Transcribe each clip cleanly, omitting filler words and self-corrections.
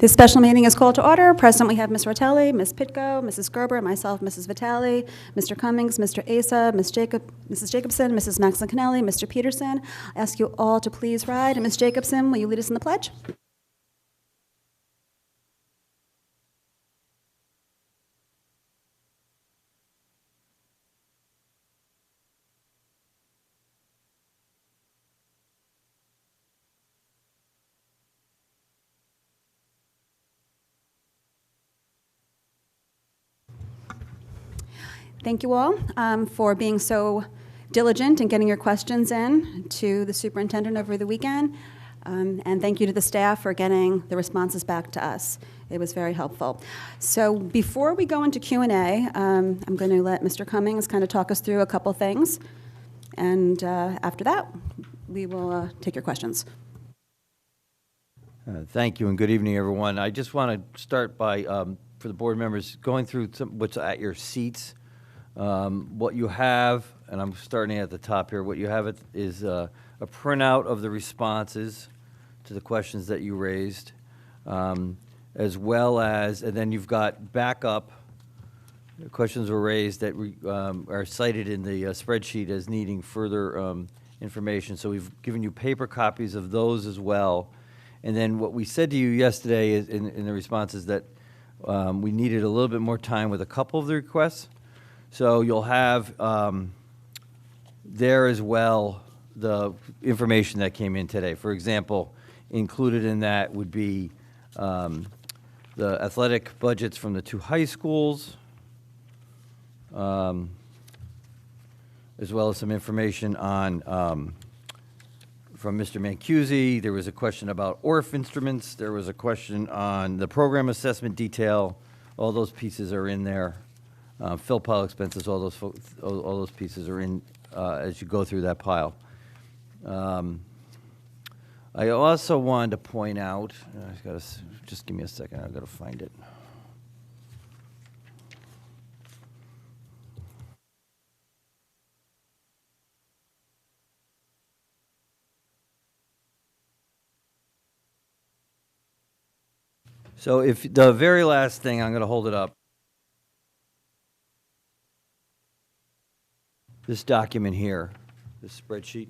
This special meeting is called to order. Present, we have Ms. Rotelli, Ms. Pitko, Mrs. Gerber, myself, Mrs. Vitale, Mr. Cummings, Mr. Asa, Mrs. Jacobson, Mrs. Maxon-Cannelli, Mr. Peterson. I ask you all to please rise. And Ms. Jacobson, will you lead us in the pledge? Thank you all for being so diligent in getting your questions in to the superintendent over the weekend. And thank you to the staff for getting the responses back to us. It was very helpful. So before we go into Q&A, I'm going to let Mr. Cummings kind of talk us through a couple things. And after that, we will take your questions. Thank you and good evening, everyone. I just want to start by, for the board members, going through what's at your seats. What you have, and I'm starting at the top here, what you have is a printout of the responses to the questions that you raised, as well as, and then you've got backup. Questions were raised that are cited in the spreadsheet as needing further information. So we've given you paper copies of those as well. And then what we said to you yesterday is in the responses that we needed a little bit more time with a couple of the requests. So you'll have there as well the information that came in today. For example, included in that would be the athletic budgets from the two high schools, as well as some information on from Mr. Mancusi. There was a question about ORF instruments. There was a question on the program assessment detail. All those pieces are in there. Fill pile expenses, all those pieces are in as you go through that pile. I also wanted to point out, just give me a second, I've got to find it. So if the very last thing, I'm going to hold it up. This document here, this spreadsheet.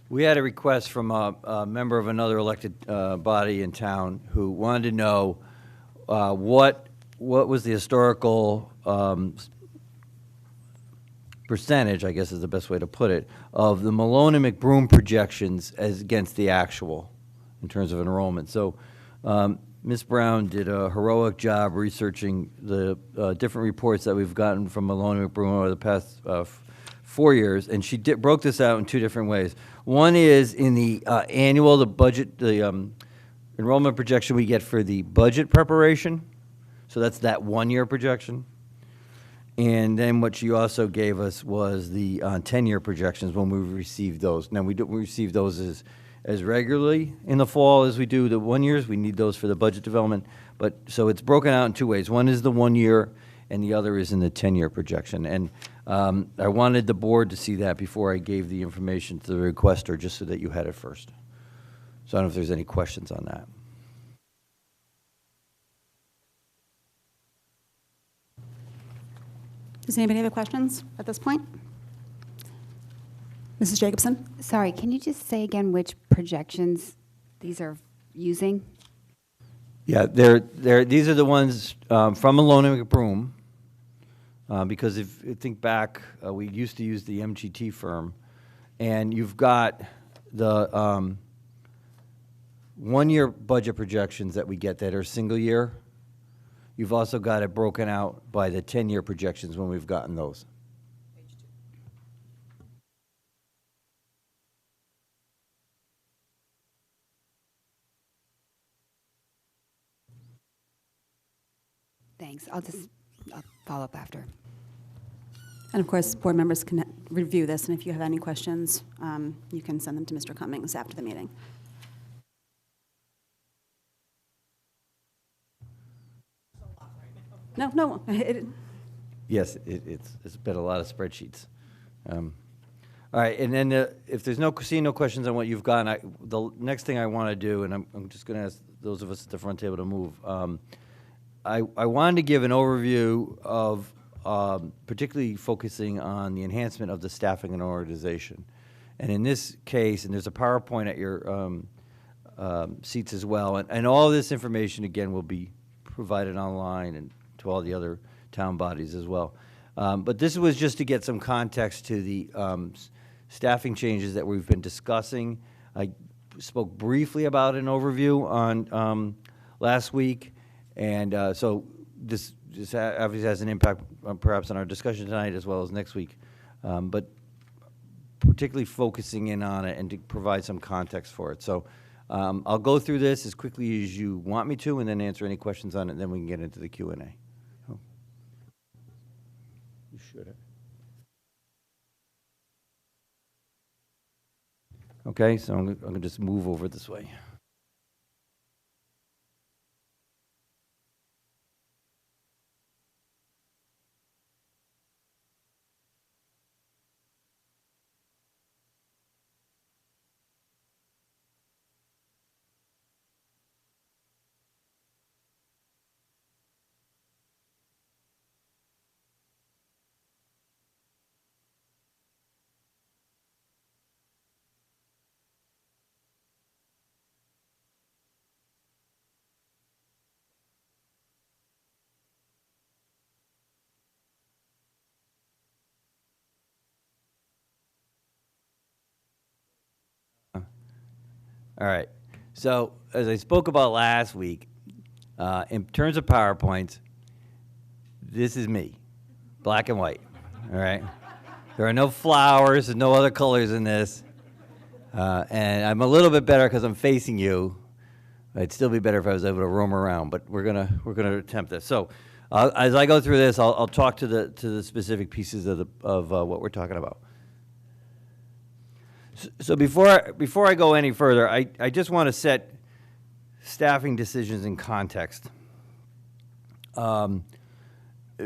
We had a request from a member of another elected body in town who wanted to know what was the historical percentage, I guess is the best way to put it, of the Malone and McBroom projections as against the actual in terms of enrollment. So Ms. Brown did a heroic job researching the different reports that we've gotten from Malone and McBroom over the past 4 years, and she broke this out in two different ways. One is in the annual, the budget, the enrollment projection we get for the budget preparation, so that's that 1 year projection. And then what she also gave us was the 10-year projections when we received those. Now, we receive those as regularly in the fall as we do the 1 years. We need those for the budget development. But so it's broken out in two ways. One is the 1 year, and the other is in the 10-year projection. And I wanted the board to see that before I gave the information to the requester, just so that you had it first. So I don't know if there's any questions on that. Does anybody have questions at this point? Mrs. Jacobson? Sorry, can you just say again which projections these are using? Yeah, these are the ones from Malone and McBroom, because if you think back, we used to use the MGT firm, and you've got the 1 year budget projections that we get that are single year. You've also got it broken out by the 10-year projections when we've gotten those. Thanks. I'll follow up after. And of course, board members can review this, and if you have any questions, you can send them to Mr. Cummings after the meeting. No. Yes, it's been a lot of spreadsheets. All All right, and then if there's no questions on what you've gotten, the next thing I want to do, and I'm just going to ask those of us at the front table to move. I wanted to give an overview of particularly focusing on the enhancement of the staffing and organization. And in this case, and there's a PowerPoint at your seats as well, and all this information, again, will be provided online and to all the other town bodies as well. But this was just to get some context to the staffing changes that we've been discussing. I spoke briefly about an overview on last week, and so this obviously has an impact perhaps on our discussion tonight as well as next week, but particularly focusing in on it and to provide some context for it. So I'll go through this as quickly as you want me to and then answer any questions on it, and then we can get into the Q&A. Oh. You should have. Okay, so I'm going to just move over this way. All right. So as I spoke about last week, in terms of PowerPoints, this is me, black and white. All right. There are no flowers and no other colors in this, and I'm a little bit better because I'm facing you. It'd still be better if I was able to roam around, but we're gonna attempt this. So as I go through this, I'll talk to the specific pieces of what we're talking about. So before I go any further, I just want to set staffing decisions in context,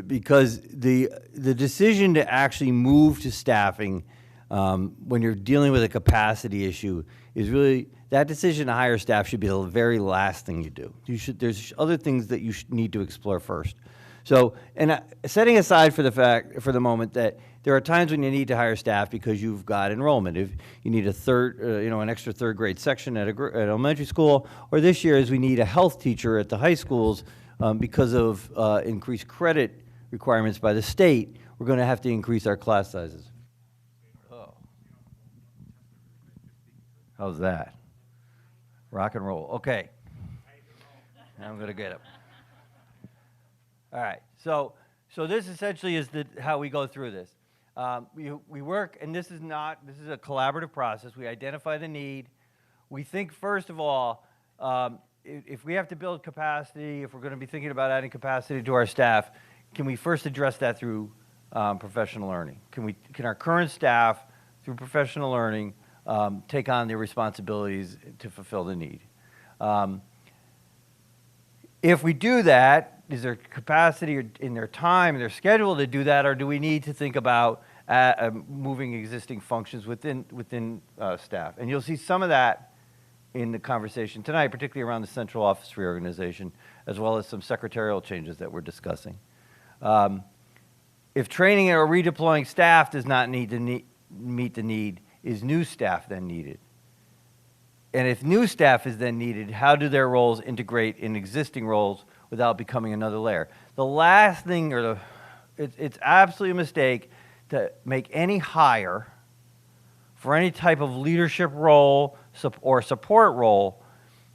because the decision to actually move to staffing when you're dealing with a capacity issue is really, that decision to hire staff should be the very last thing you do. There's other things that you need to explore first. So, and setting aside for the moment that there are times when you need to hire staff because you've got enrollment. If you need an extra third grade section at elementary school, or this year as we need a health teacher at the high schools because of increased credit requirements by the state, we're going to have to increase our class sizes. Oh. How's that? Rock and roll. Okay. Now I'm going to get it. All right, so this essentially is how we go through this. We work, and this is a collaborative process. We identify the need. We think, first of all, if we have to build capacity, if we're going to be thinking about adding capacity to our staff, can we first address that through professional learning? Can our current staff, through professional learning, take on their responsibilities to fulfill the need? If we do that, is there capacity in their time, in their schedule to do that, or do we need to think about moving existing functions within staff? And you'll see some of that in the conversation tonight, particularly around the central office reorganization, as well as some secretarial changes that we're discussing. If training or redeploying staff does not meet the need, is new staff then needed? And if new staff is then needed, how do their roles integrate in existing roles without becoming another layer? The last thing, it's absolutely a mistake to make any hire for any type of leadership role or support role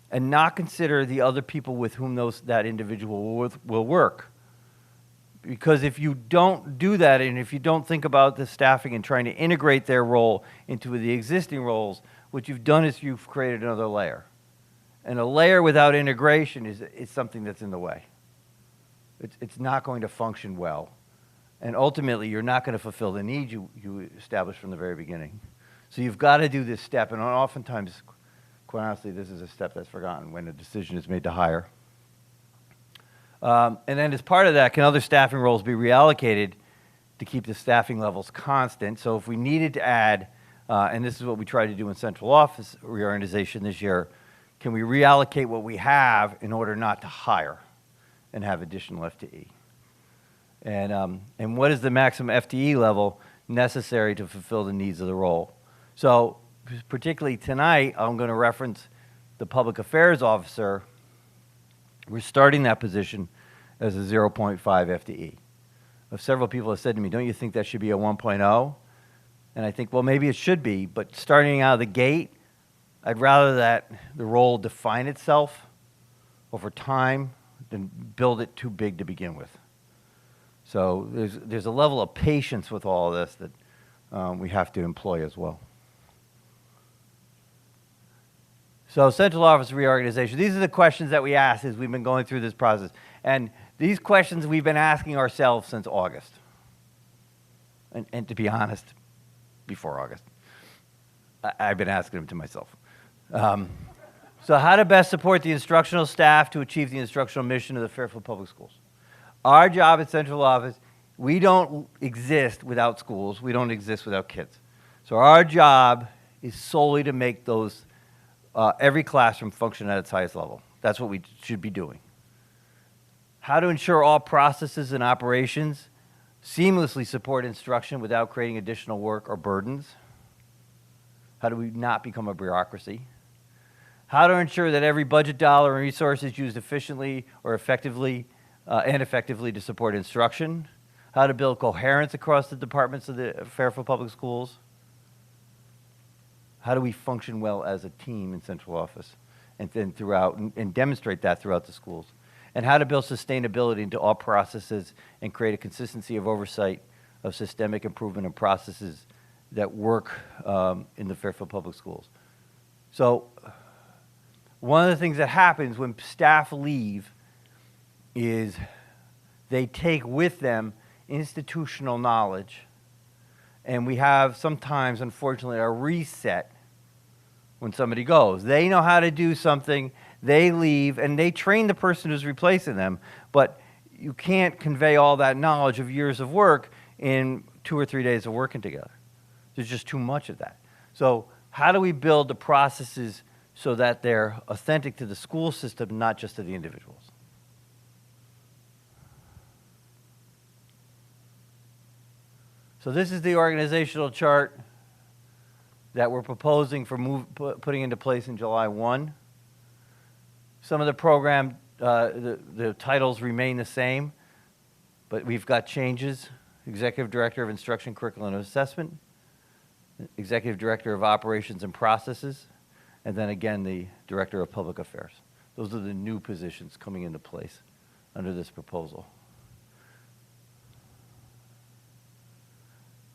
and not consider the other people with whom that individual will work. Because if you don't do that, and if you don't think about the staffing and trying to integrate their role into the existing roles, what you've done is you've created another layer. And a layer without integration is something that's in the way. It's not going to function well. And ultimately, you're not going to fulfill the need you established from the very beginning. So you've got to do this step, and oftentimes, quite honestly, this is a step that's forgotten when a decision is made to hire. And then as part of that, can other staffing roles be reallocated to keep the staffing levels constant? So if we needed to add and this is what we tried to do in central office reorganization this year. Can we reallocate what we have in order not to hire and have additional FTE? And what is the maximum FTE level necessary to fulfill the needs of the role? So particularly tonight, I'm going to reference the public affairs officer. We're starting that position as a 0.5 FTE. Several people have said to me, don't you think that should be a 1.0? And I think, well, maybe it should be, but starting out of the gate, I'd rather that the role define itself over time than build it too big to begin with. So there's a level of patience with all of this that we have to employ as well. So central office reorganization. These are the questions that we asked as we've been going through this process. And these questions we've been asking ourselves since August. And to be honest, before August. I've been asking them to myself. So how to best support the instructional staff to achieve the instructional mission of the Fairfield Public Schools. Our job at central office, we don't exist without schools. We don't exist without kids. So our job is solely to make those, every classroom function at its highest level. That's what we should be doing. How to ensure all processes and operations seamlessly support instruction without creating additional work or burdens. How do we not become a bureaucracy? How to ensure that every budget dollar and resource is used efficiently or effectively to support instruction. How to build coherence across the departments of the Fairfield Public Schools. How do we function well as a team in central office and then throughout, and demonstrate that throughout the schools. And how to build sustainability into all processes and create a consistency of oversight of systemic improvement and processes that work in the Fairfield Public Schools. So one of the things that happens when staff leave is they take with them institutional knowledge, and we have sometimes, unfortunately, a reset when somebody goes. They know how to do something, they leave, and they train the person who's replacing them, but you can't convey all that knowledge of years of work in 2 or 3 days of working together. There's just too much of that. So how do we build the processes so that they're authentic to the school system, not just to the individuals? So this is the organizational chart that we're proposing for putting into place in July 1. Some of the program, the titles remain the same, but we've got changes. Executive Director of Instruction, Curriculum, and Assessment, Executive Director of Operations and Processes, and then again the Director of Public Affairs. Those are the new positions coming into place under this proposal.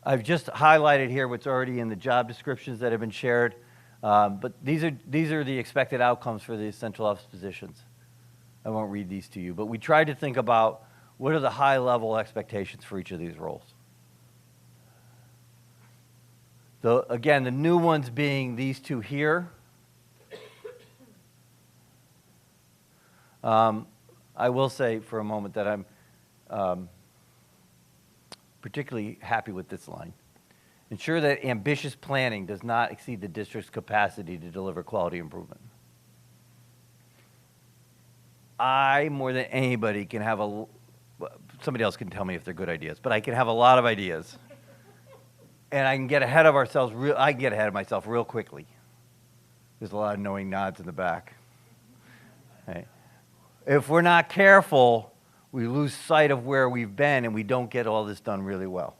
I've just highlighted here what's already in the job descriptions that have been shared, but these are the expected outcomes for the central office positions. I won't read these to you, but we tried to think about what are the high-level expectations for each of these roles. Again, the new ones being these two here. I will say for a moment that I'm particularly happy with this line. Ensure that ambitious planning does not exceed the district's capacity to deliver quality improvement. I, more than anybody, can have somebody else can tell me if they're good ideas, but I can have a lot of ideas. And I can get ahead of ourselves, I can get ahead of myself real quickly. There's a lot of knowing nods in the back. Right. If we're not careful, we lose sight of where we've been and we don't get all this done really well.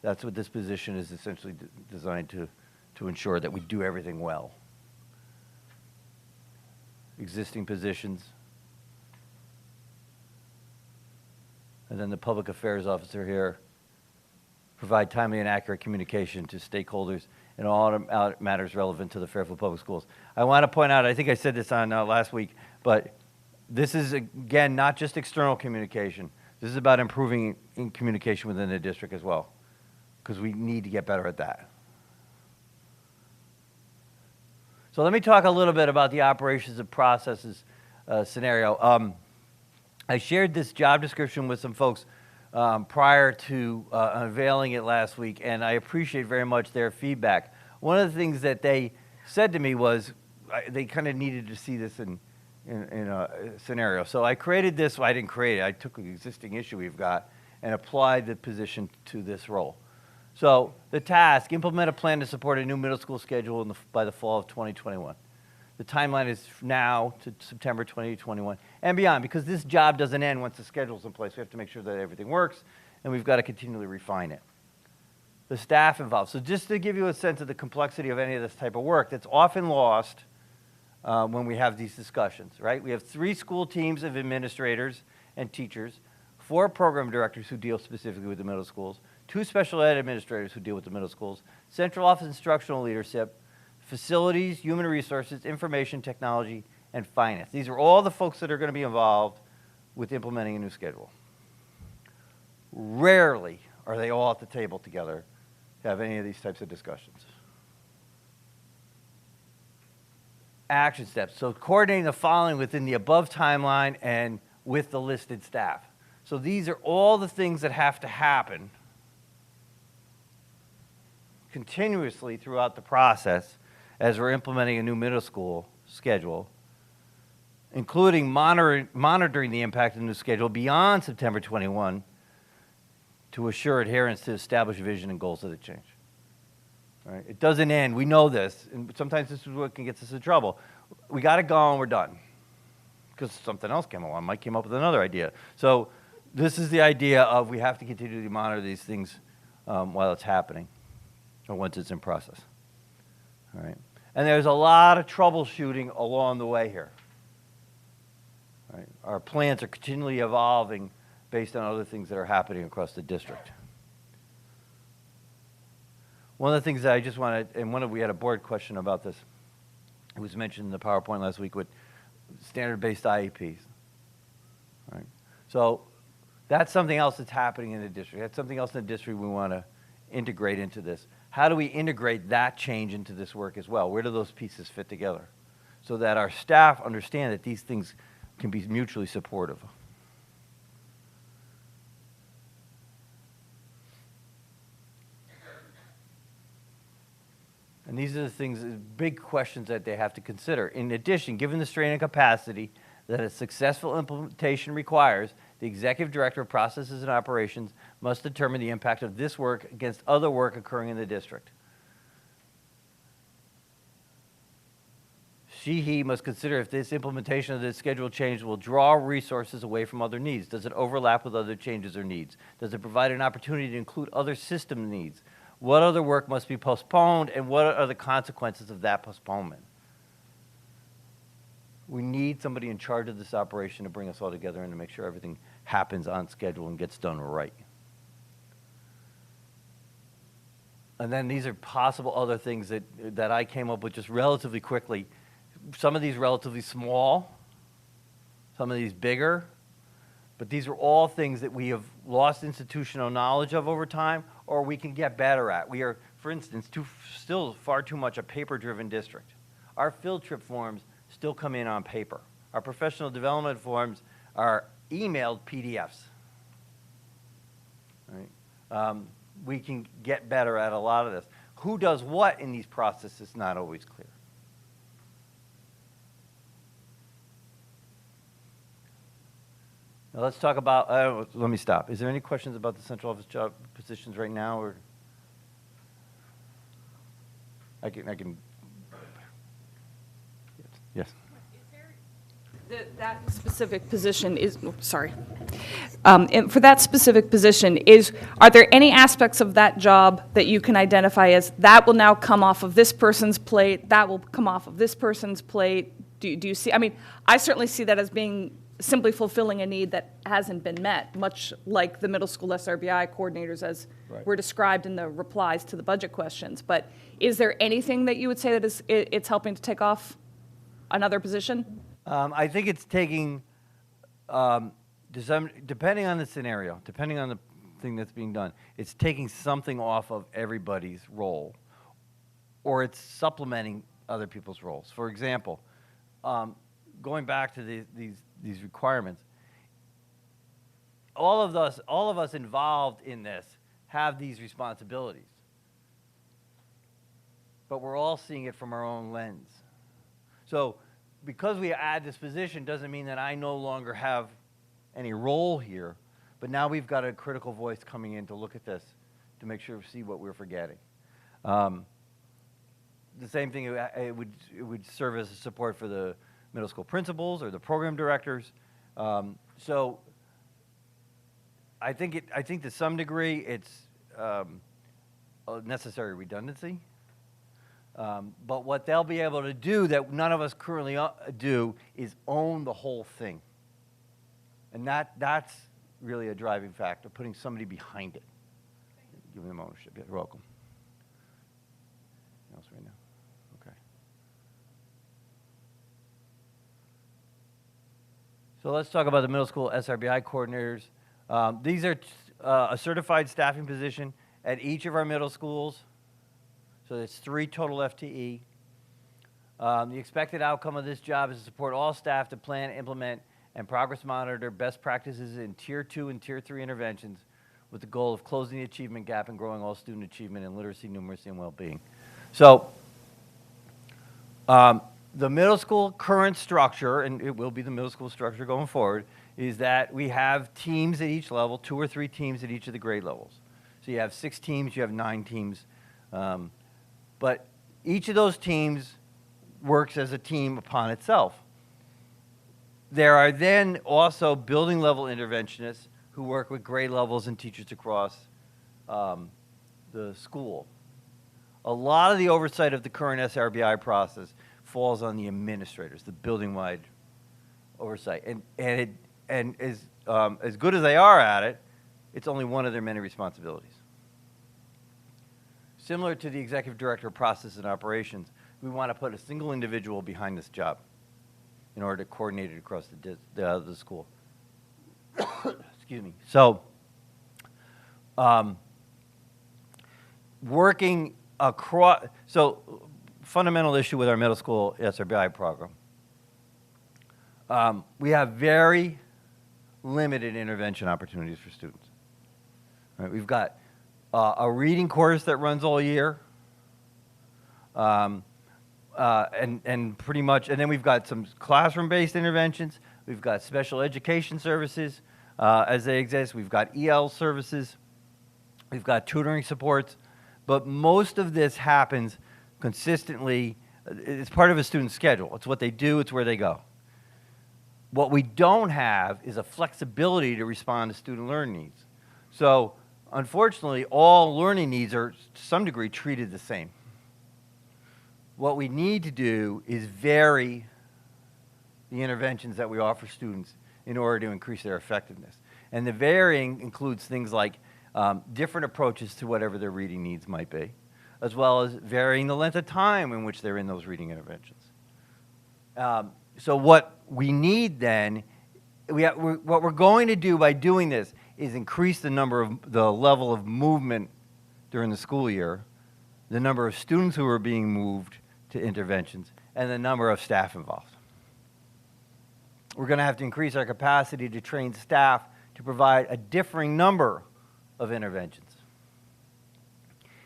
That's what this position is essentially designed to ensure, that we do everything well. Existing positions. And then the public affairs officer here, provide timely and accurate communication to stakeholders in all matters relevant to the Fairfield Public Schools. I want to point out, I think I said this on last week, but this is, again, not just external communication. This is about improving in communication within the district as well, because we need to get better at that. So let me talk a little bit about the operations and processes scenario. I shared this job description with some folks prior to unveiling it last week, and I appreciate very much their feedback. one of the things that they said to me was they kind of needed to see this in a scenario. So I created this. Well, I didn't create it. I took an existing issue we've got and applied the position to this role. So the task, implement a plan to support a new middle school schedule by the fall of 2021. The timeline is now to September 2021 and beyond, because this job doesn't end once the schedule's in place. We have to make sure that everything works, and we've got to continually refine it. The staff involved. So just to give you a sense of the complexity of any of this type of work, that's often lost when we have these discussions, right? We have 3 school teams of administrators and teachers, 4 program directors who deal specifically with the middle schools, 2 special ed administrators who deal with the middle schools, central office instructional leadership, facilities, human resources, information technology, and finance. These are all the folks that are going to be involved with implementing a new schedule. Rarely are they all at the table together to have any of these types of discussions. Action steps. So coordinating the following within the above timeline and with the listed staff. So these are all the things that have to happen continuously throughout the process as we're implementing a new middle school schedule, including monitoring the impact of the new schedule beyond September 21 to assure adherence to established vision and goals of the change. All right? It doesn't end. We know this, and sometimes this is what can get us in trouble. We got to go and we're done because something else came along. Mike came up with another idea. So this is the idea of we have to continually monitor these things while it's happening or once it's in process. All right? And there's a lot of troubleshooting along the way here. All right? Our plans are continually evolving based on other things that are happening across the district. One of the things that I just wanted, and we had a board question about this. It was mentioned in the PowerPoint last week with standard-based IEPs. All right? So that's something else that's happening in the district. That's something else in the district we want to integrate into this. How do we integrate that change into this work as well? Where do those pieces fit together so that our staff understand that these things can be mutually supportive? And these are the things, big questions that they have to consider. In addition, given the strain and capacity that a successful implementation requires, the executive director of processes and operations must determine the impact of this work against other work occurring in the district. He must consider if this implementation of this schedule change will draw resources away from other needs. Does it overlap with other changes or needs? Does it provide an opportunity to include other system needs? What other work must be postponed, and what are the consequences of that postponement? We need somebody in charge of this operation to bring us all together and to make sure everything happens on schedule and gets done right. And then these are possible other things that I came up with just relatively quickly. Some of these relatively small, some of these bigger, but these are all things that we have lost institutional knowledge of over time, or we can get better at. We are, for instance, still far too much a paper-driven district. Our field trip forms still come in on paper. Our professional development forms are emailed PDFs. Right? We can get better at a lot of this. Who does what in these processes is not always clear. Now let's talk about, let me stop. Is there any questions about the central office job positions right now? Or I can. Yes. That specific position is, sorry. For that specific position, are there any aspects of that job that you can identify as that will now come off of this person's plate, that will come off of this person's plate? Do you see, I mean, I certainly see that as being simply fulfilling a need that hasn't been met, much like the middle school SRBI coordinators as were described in the replies to the budget questions. But is there anything that you would say that it's helping to take off another position? I think it's taking, depending on the scenario, depending on the thing that's being done, it's taking something off of everybody's role, or it's supplementing other people's roles. For example, going back to these requirements, all of us involved in this have these responsibilities. but we're all seeing it from our own lens. So because we add this position doesn't mean that I no longer have any role here, but now we've got a critical voice coming in to look at this, to make sure we see what we're forgetting. The same thing, it would serve as a support for the middle school principals or the program directors. So I think to some degree it's a necessary redundancy. But what they'll be able to do that none of us currently do is own the whole thing. And that's really a driving factor, putting somebody behind it. Giving them ownership. Yeah, you're welcome. Anything else right now? Okay. So let's talk about the middle school SRBI coordinators. These are a certified staffing position at each of our middle schools. So it's 3 total FTE. The expected outcome of this job is to support all staff to plan, implement, and progress monitor best practices in Tier 2 and Tier 3 interventions with the goal of closing the achievement gap and growing all student achievement in literacy, numeracy, and well-being. So the middle school current structure, and it will be the middle school structure going forward, is that we have teams at each level, 2 or 3 teams at each of the grade levels. So you have 6 teams, you have 9 teams. But each of those teams works as a team upon itself. There are then also building level interventionists who work with grade levels and teachers across the school. A lot of the oversight of the current SRBI process falls on the administrators, the building-wide oversight. And as good as they are at it, it's only one of their many responsibilities. Similar to the executive director of process and operations, we want to put a single individual behind this job in order to coordinate it across the school. Excuse me. So, working across, so fundamental issue with our middle school SRBI program. We have very limited intervention opportunities for students. Right, we've got a reading course that runs all year, and pretty much, and then we've got some classroom-based interventions. We've got special education services as they exist. We've got EL services. We've got tutoring supports. But most of this happens consistently. It's part of a student's schedule. It's what they do. It's where they go. What we don't have is a flexibility to respond to student learning needs. So, unfortunately, all learning needs are, to some degree, treated the same. What we need to do is vary the interventions that we offer students in order to increase their effectiveness. And the varying includes things like different approaches to whatever their reading needs might be, as well as varying the length of time in which they're in those reading interventions. So what we need then, what we're going to do by doing this is increase the level of movement during the school year, the number of students who are being moved to interventions, and the number of staff involved. We're going to have to increase our capacity to train staff to provide a differing number of interventions.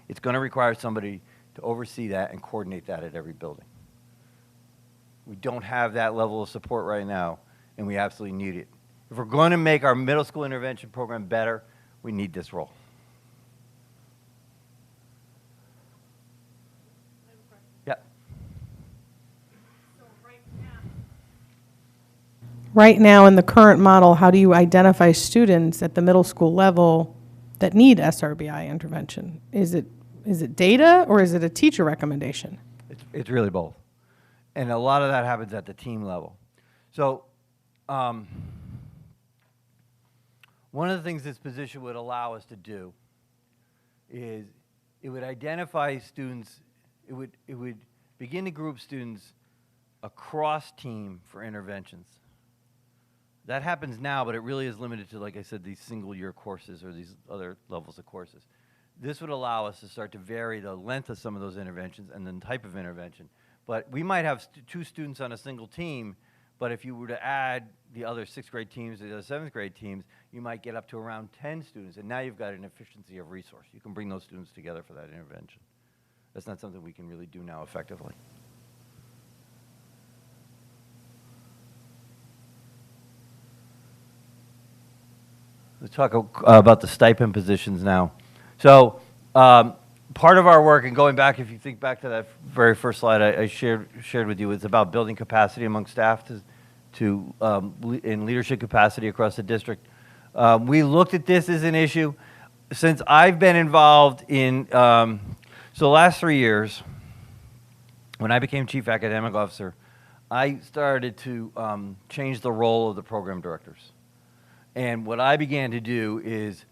It's going to require somebody to oversee that and coordinate that at every building. We don't have that level of support right now, and we absolutely need it. If we're going to make our middle school intervention program better, we need this role. Yeah. Right now, in the current model, how do you identify students at the middle school level that need SRBI intervention? Is it data or is it a teacher recommendation? It's really both. And a lot of that happens at the team level. So one of the things this position would allow us to do is it would identify students, it would begin to group students across team for interventions. That happens now, but it really is limited to, like I said, these single-year courses or these other levels of courses. This would allow us to start to vary the length of some of those interventions and the type of intervention. But we might have 2 students on a single team, but if you were to add the other 6th grade teams or the other 7th grade teams, you might get up to around 10 students, and now you've got an efficiency of resource. You can bring those students together for that intervention. That's not something we can really do now effectively. Let's talk about the stipend positions now. So part of our work, and going back, if you think back to that very first slide I shared with you, it's about building capacity among staff in leadership capacity across the district. We looked at this as an issue. Since I've been involved in, so the last 3 years, when I became chief academic officer, I started to change the role of the program directors. And what I began to do is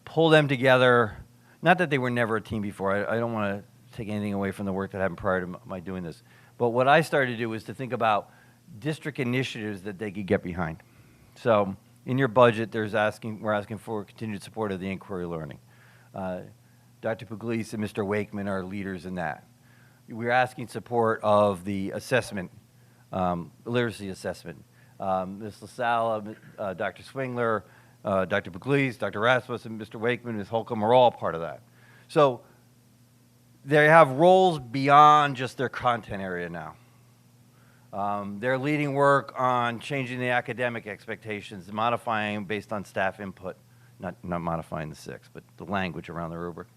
pull them together. Not that they were never a team before. I don't want to take anything away from the work that happened prior to my doing this. But what I started to do was to think about district initiatives that they could get behind. So in your budget, we're asking for continued support of the inquiry learning. Dr. Pugliese and Mr. Wakeman are leaders in that. We're asking support of the assessment, literacy assessment. Ms. LaSalle, Dr. Swingler, Dr. Pugliese, Dr. Rasmussen, Mr. Wakeman, Ms. Holcomb are all part of that. So they have roles beyond just their content area now. They're leading work on changing the academic expectations, modifying based on staff input, not modifying the 6, but the language around the rubric.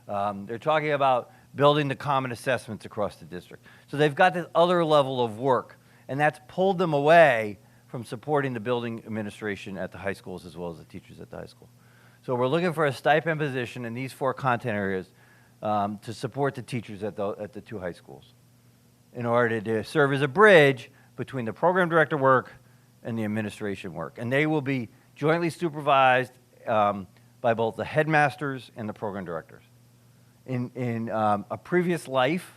They're talking about building the common assessments across the district. So they've got this other level of work, and that's pulled them away from supporting the building administration at the high schools as well as the teachers at the high school. So we're looking for a stipend position in these 4 content areas to support the teachers at the 2 high schools in order to serve as a bridge between the program director work and the administration work. And they will be jointly supervised by both the headmasters and the program directors. In a previous life,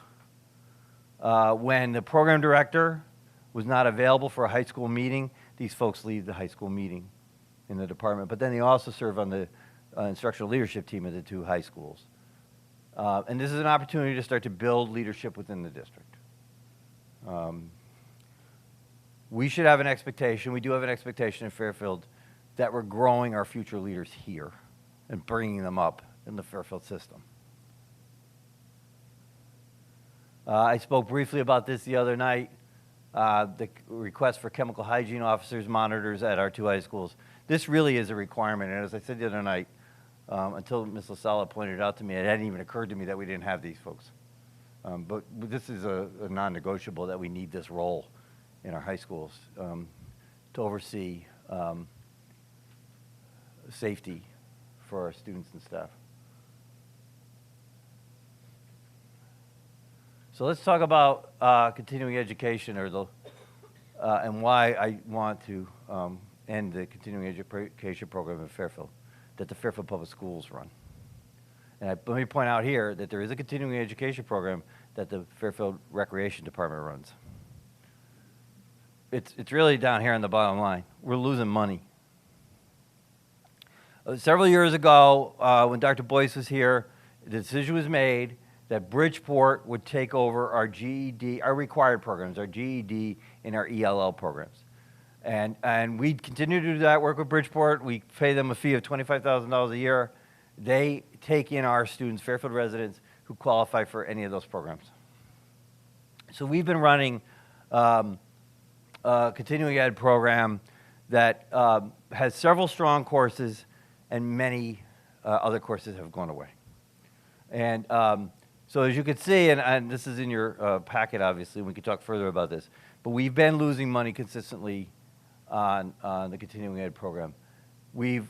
when the program director was not available for a high school meeting, these folks lead the high school meeting in the department, but then they also serve on the instructional leadership team at the 2 high schools. And this is an opportunity to start to build leadership within the district. We should have an expectation, we do have an expectation in Fairfield, that we're growing our future leaders here and bringing them up in the Fairfield system. I spoke briefly about this the other night. The request for chemical hygiene officers, monitors at our 2 high schools. This really is a requirement, and as I said the other night, until Ms. LaSalle pointed it out to me, it hadn't even occurred to me that we didn't have these folks. But this is a non-negotiable that we need this role in our high schools to oversee safety for our students and staff. So let's talk about continuing education, or and why I want to end the continuing education program in Fairfield, that the Fairfield Public Schools run. And let me point out here that there is a continuing education program that the Fairfield Recreation Department runs. It's really down here on the bottom line. We're losing money. Several years ago, when Dr. Boyce was here, the decision was made that Bridgeport would take over our GED, our required programs, our GED and our ELL programs. And we continue to do that work with Bridgeport. We pay them a fee of $25,000 a year. They take in our students, Fairfield residents, who qualify for any of those programs. So we've been running a continuing ed program that has several strong courses, and many other courses have gone away. And so as you can see, and this is in your packet, obviously, we could talk further about this, but we've been losing money consistently on the continuing ed program. We've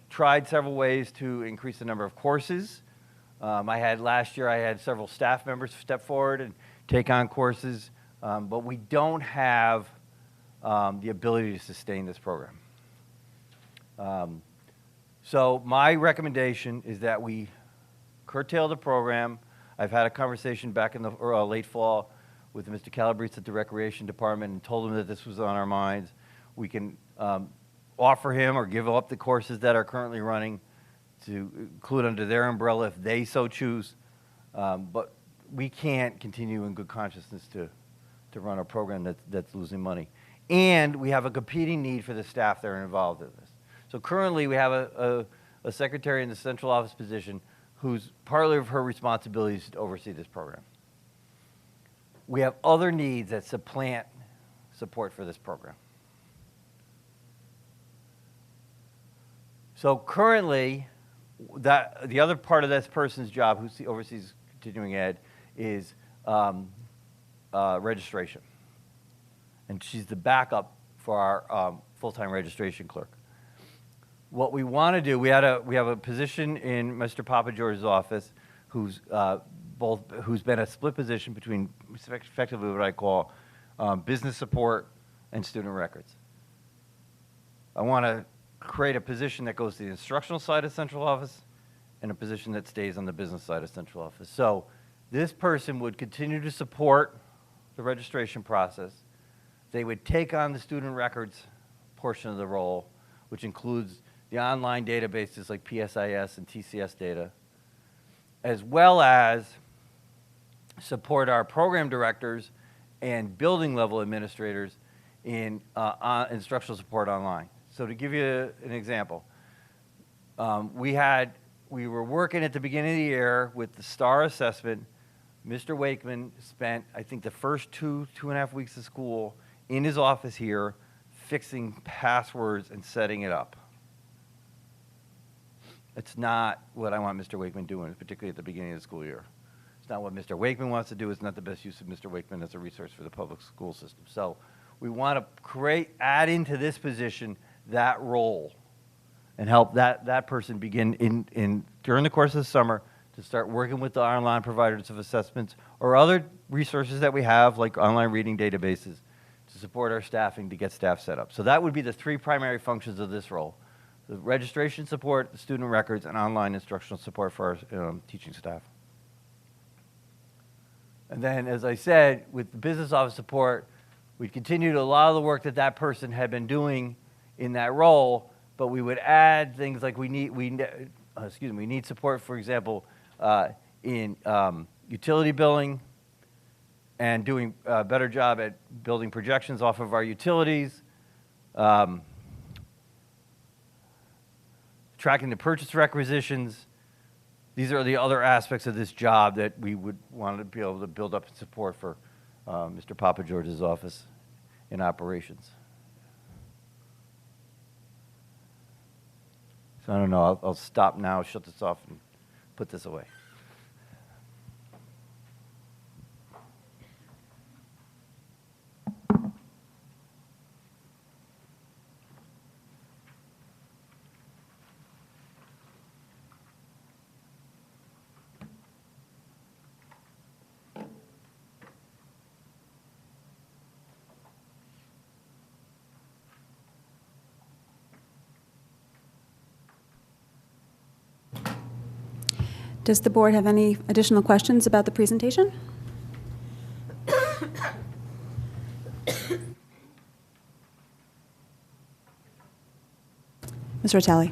tried several ways to increase the number of courses. Last year I had several staff members step forward and take on courses, but we don't have the ability to sustain this program. So my recommendation is that we curtail the program. I've had a conversation back in the late fall with Mr. Calabrese at the Recreation Department and told him that this was on our minds. We can offer him or give up the courses that are currently running to include under their umbrella if they so choose. But we can't continue in good consciousness to run a program that's losing money. And we have a competing need for the staff that are involved in this. So currently we have a secretary in the central office position who's partly of her responsibilities to oversee this program. We have other needs that supplant support for this program. So currently, the other part of this person's job, who oversees continuing ed, is registration. And she's the backup for our full-time registration clerk. What we want to do, we have a position in Mr. Papa George's office who's been a split position between effectively what I call business support and student records. I want to create a position that goes to the instructional side of central office and a position that stays on the business side of central office. So this person would continue to support the registration process. They would take on the student records portion of the role, which includes the online databases like PSIS and TCS data, as well as support our program directors and building level administrators in instructional support online. So to give you an example, we were working at the beginning of the year with the STAR assessment. Mr. Wakeman spent, I think, the first two and a half weeks of school in his office here fixing passwords and setting it up. It's not what I want Mr. Wakeman doing, particularly at the beginning of the school year. It's not what Mr. Wakeman wants to do. It's not the best use of Mr. Wakeman as a resource for the public school system. So we want to add into this position that role and help that person begin during the course of the summer to start working with the online providers of assessments or other resources that we have, like online reading databases, to support our staffing to get staff set up. So that would be the three primary functions of this role: the registration support, the student records, and online instructional support for our teaching staff. And then, as I said, with the business office support, we continued a lot of the work that person had been doing in that role, but we would add things like we need support, for example, in utility billing and doing a better job at building projections off of our utilities, tracking the purchase requisitions. These are the other aspects of this job that we would want to be able to build up support for Mr. Papa George's office in operations. So I don't know, I'll stop now, shut this off, and put this away. Does the board have any additional questions about the presentation? Ms. Rotali.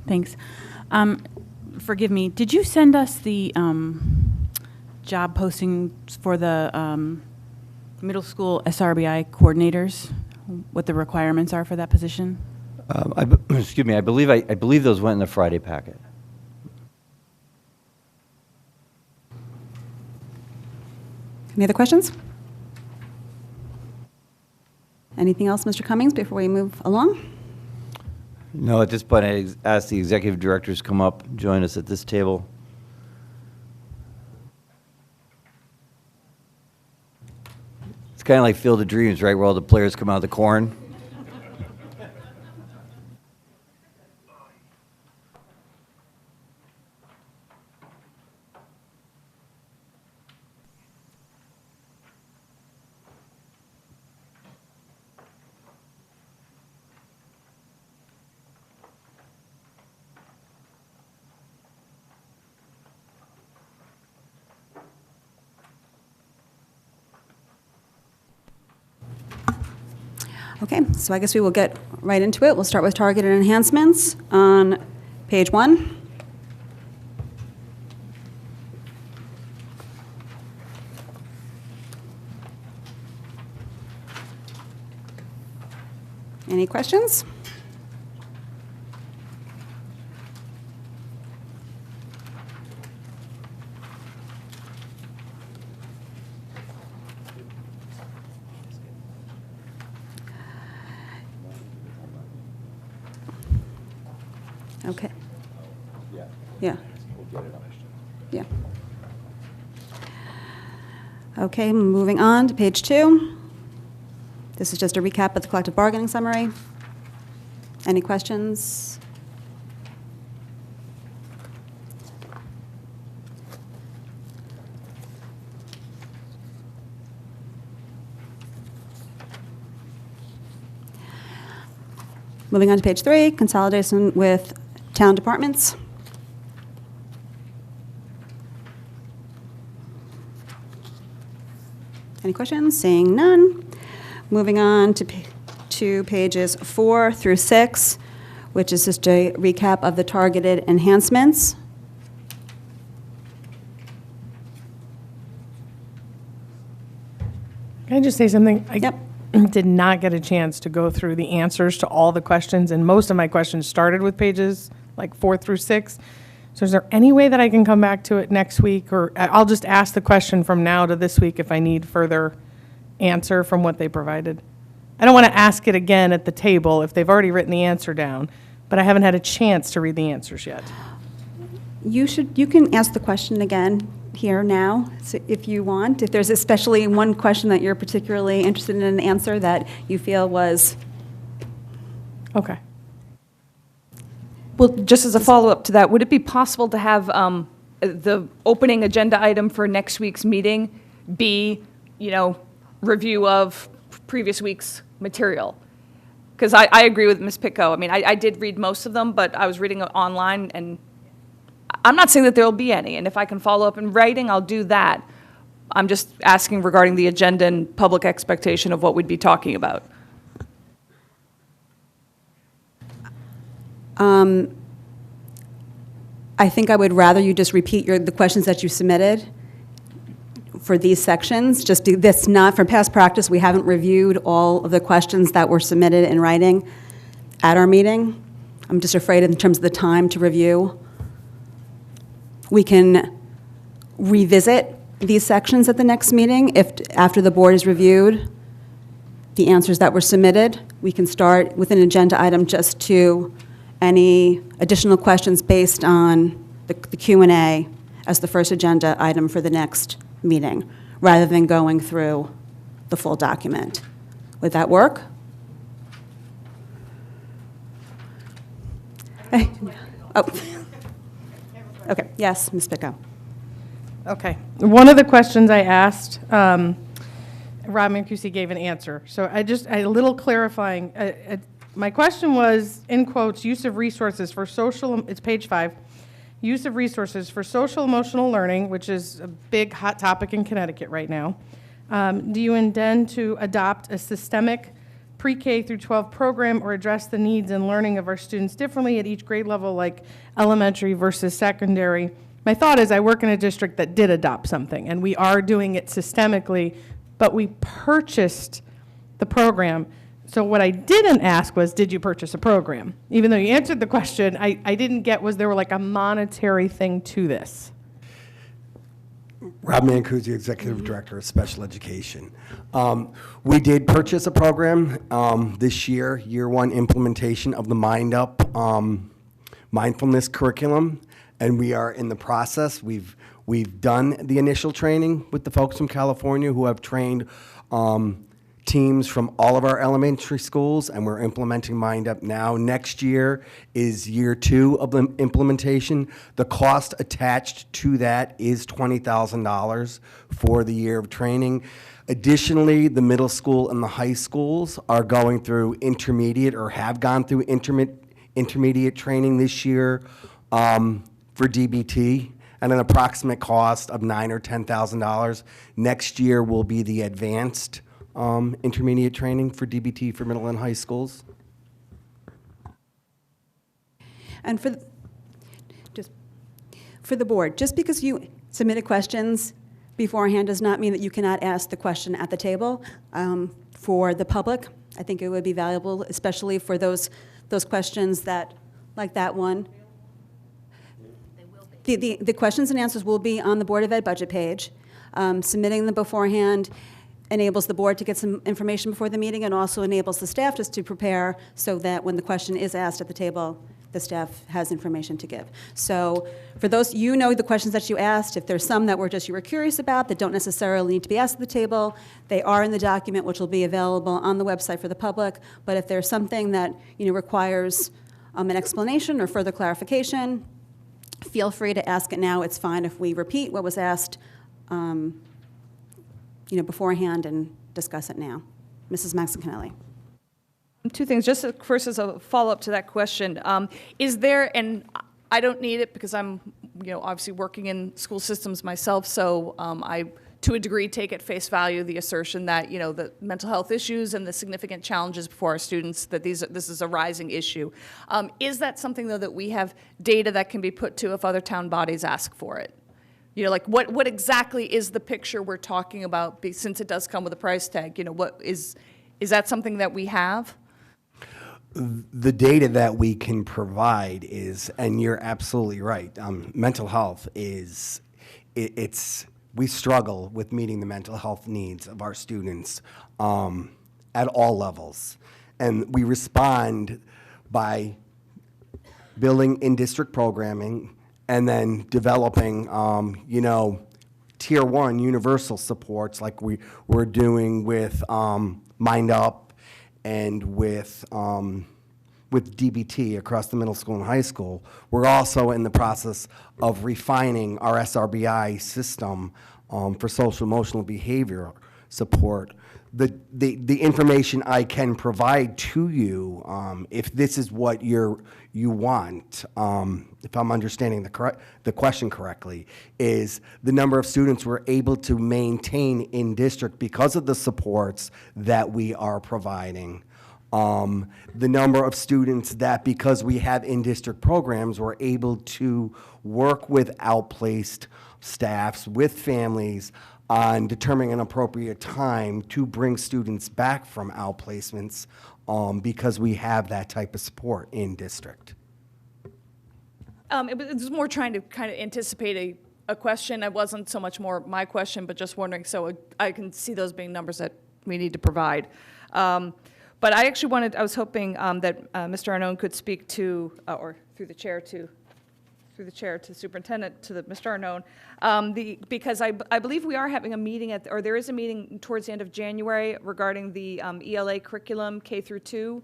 Thanks. Forgive me, did you send us the job postings for the middle school SRBI coordinators, what the requirements are for that position? Excuse me, I believe those went in the Friday packet. Any other questions? Anything else, Mr. Cummings, before we move along? No, at this point, I ask the executive directors come up, join us at this table. It's kind of like Field of Dreams, right, where all the players come out of the corn. Okay, so I guess we will get right into it. We'll start with targeted enhancements on page 1. Any questions? Okay. Yeah. Yeah. Okay, moving on to page 2. This is just a recap of the collective bargaining summary. Any questions? Moving on to page 3, consolidation with town departments. Any questions? Seeing none. Moving on to pages 4 through 6, which is just a recap of the targeted enhancements. Can I just say something? Yep. Did not get a chance to go through the answers to all the questions, and most of my questions started with pages like 4 through 6. So is there any way that I can come back to it next week, or I'll just ask the question from now to this week if I need further answer from what they provided? I don't want to ask it again at the table if they've already written the answer down, but I haven't had a chance to read the answers yet. You can ask the question again here now, so if you want. If there's especially one question that you're particularly interested in an answer that you feel was, Okay. Well, just as a follow-up to that, would it be possible to have the opening agenda item for next week's meeting be, review of previous week's material? Because I agree with Ms. Picco. I mean, I did read most of them, but I was reading it online, and I'm not saying that there will be any, and if I can follow up in writing, I'll do that. I'm just asking regarding the agenda and public expectation of what we'd be talking about. I think I would rather you just repeat the questions that you submitted for these sections. That's not, from past practice, we haven't reviewed all of the questions that were submitted in writing at our meeting. I'm just afraid in terms of the time to review. We can revisit these sections at the next meeting if, after the board has reviewed the answers that were submitted. We can start with an agenda item just to any additional questions based on the Q&A as the first agenda item for the next meeting, rather than going through the full document. Would that work? Oh. Okay, yes, Ms. Picco. Okay. One of the questions I asked, Rob Mancusi gave an answer. So a little clarifying. My question was, in quotes, use of resources for social, it's page 5, use of resources for social emotional learning, which is a big hot topic in Connecticut right now. Do you intend to adopt a systemic pre-K through 12 program or address the needs and learning of our students differently at each grade level, like elementary versus secondary? My thought is I work in a district that did adopt something, and we are doing it systemically, but we purchased the program. So what I didn't ask was, did you purchase a program? Even though you answered the question, I didn't get, was there like a monetary thing to this? Rob Mancusi, Executive Director of Special Education. We did purchase a program this year, year 1 implementation of the Mind Up mindfulness curriculum, and we are in the process. We've done the initial training with the folks from California who have trained teams from all of our elementary schools, and we're implementing Mind Up now. Next year is year 2 of the implementation. The cost attached to that is $20,000 for the year of training. Additionally, the middle school and the high schools are going through intermediate or have gone through intermediate training this year for DBT at an approximate cost of $9,000 or $10,000. Next year will be the advanced intermediate training for DBT for middle and high schools. And for the board, just because you submitted questions beforehand does not mean that you cannot ask the question at the table. For the public, I think it would be valuable, especially for those questions that, like that one. The questions and answers will be on the Board of Ed budget page. Submitting them beforehand enables the board to get some information before the meeting, and also enables the staff just to prepare so that when the question is asked at the table, the staff has information to give. So for those, you know the questions that you asked. If there's some that you were curious about that don't necessarily need to be asked at the table, they are in the document, which will be available on the website for the public. But if there's something that requires an explanation or further clarification, feel free to ask it now. It's fine if we repeat what was asked beforehand and discuss it now. Mrs. Maxon-Kennelly. Two things. Just first as a follow-up to that question, is there, and I don't need it because I'm, obviously working in school systems myself, so I, to a degree, take at face value the assertion that, the mental health issues and the significant challenges before our students, that this is a rising issue. Is that something, though, that we have data that can be put to if other town bodies ask for it? Like what exactly is the picture we're talking about, since it does come with a price tag? What is that something that we have? The data that we can provide is, and you're absolutely right, mental health is, we struggle with meeting the mental health needs of our students at all levels. And we respond by building in-district programming and then developing, tier 1 universal supports like we're doing with Mind Up and with DBT across the middle school and high school. We're also in the process of refining our SRBI system for social emotional behavior support. The information I can provide to you, if this is what you want, if I'm understanding the question correctly, is the number of students we're able to maintain in district because of the supports that we are providing. The number of students that, because we have in-district programs, we're able to work with outplaced staffs, with families, on determining an appropriate time to bring students back from outplacements because we have that type of support in district. It was more trying to kind of anticipate a question. It wasn't so much more my question, but just wondering, so I can see those being numbers that we need to provide. But I actually I was hoping that Mr. Arnone could speak to, or through the chair to Superintendent, to Mr. Arnone, because I believe we are having a meeting or there is a meeting towards the end of January regarding the ELA curriculum K through 2.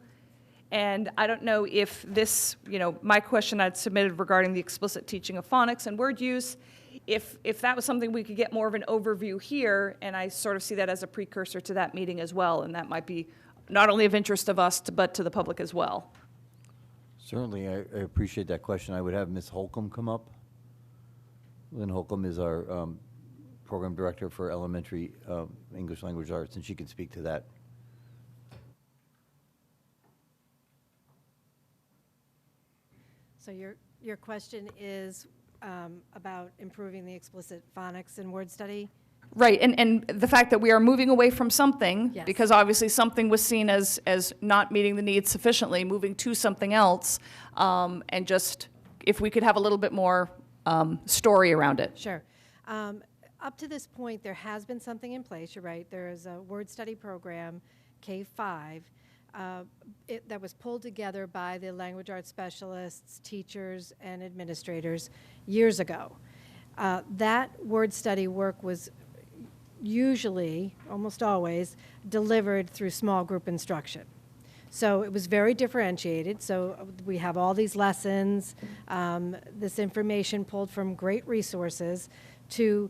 And I don't know if this, my question I'd submitted regarding the explicit teaching of phonics and word use, if that was something we could get more of an overview here, and I sort of see that as a precursor to that meeting as well, and that might be not only of interest of us, but to the public as well. Certainly, I appreciate that question. I would have Ms. Holcomb come up. Lynn Holcomb is our program director for elementary English language arts, and she can speak to that. So your question is about improving the explicit phonics and word study? Right, and the fact that we are moving away from something, Yes. because obviously something was seen as not meeting the needs sufficiently, moving to something else, and just if we could have a little bit more story around it. Sure. Up to this point, there has been something in place. You're right. There is a word study program, K-5, that was pulled together by the language arts specialists, teachers, and administrators years ago. That word study work was usually, almost always, delivered through small group instruction. So it was very differentiated. So we have all these lessons, this information pulled from great resources to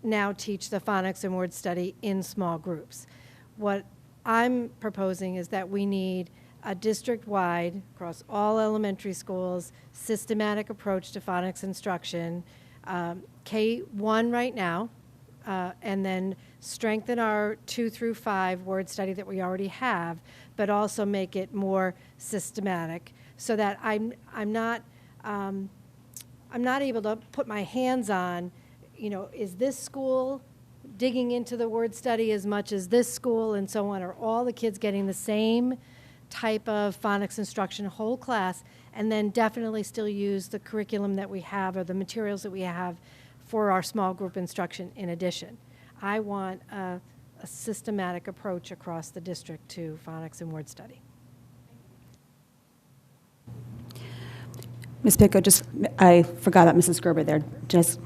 now teach the phonics and word study in small groups. What I'm proposing is that we need a district-wide, across all elementary schools, systematic approach to phonics instruction, K-1 right now, and then strengthen our 2 through 5 word study that we already have, but also make it more systematic so that I'm not able to put my hands on, is this school digging into the word study as much as this school and so on? Are all the kids getting the same type of phonics instruction, whole class, and then definitely still use the curriculum that we have or the materials that we have for our small group instruction in addition? I want a systematic approach across the district to phonics and word study. Ms. Picco, I forgot about Mrs. Gerber there. Just,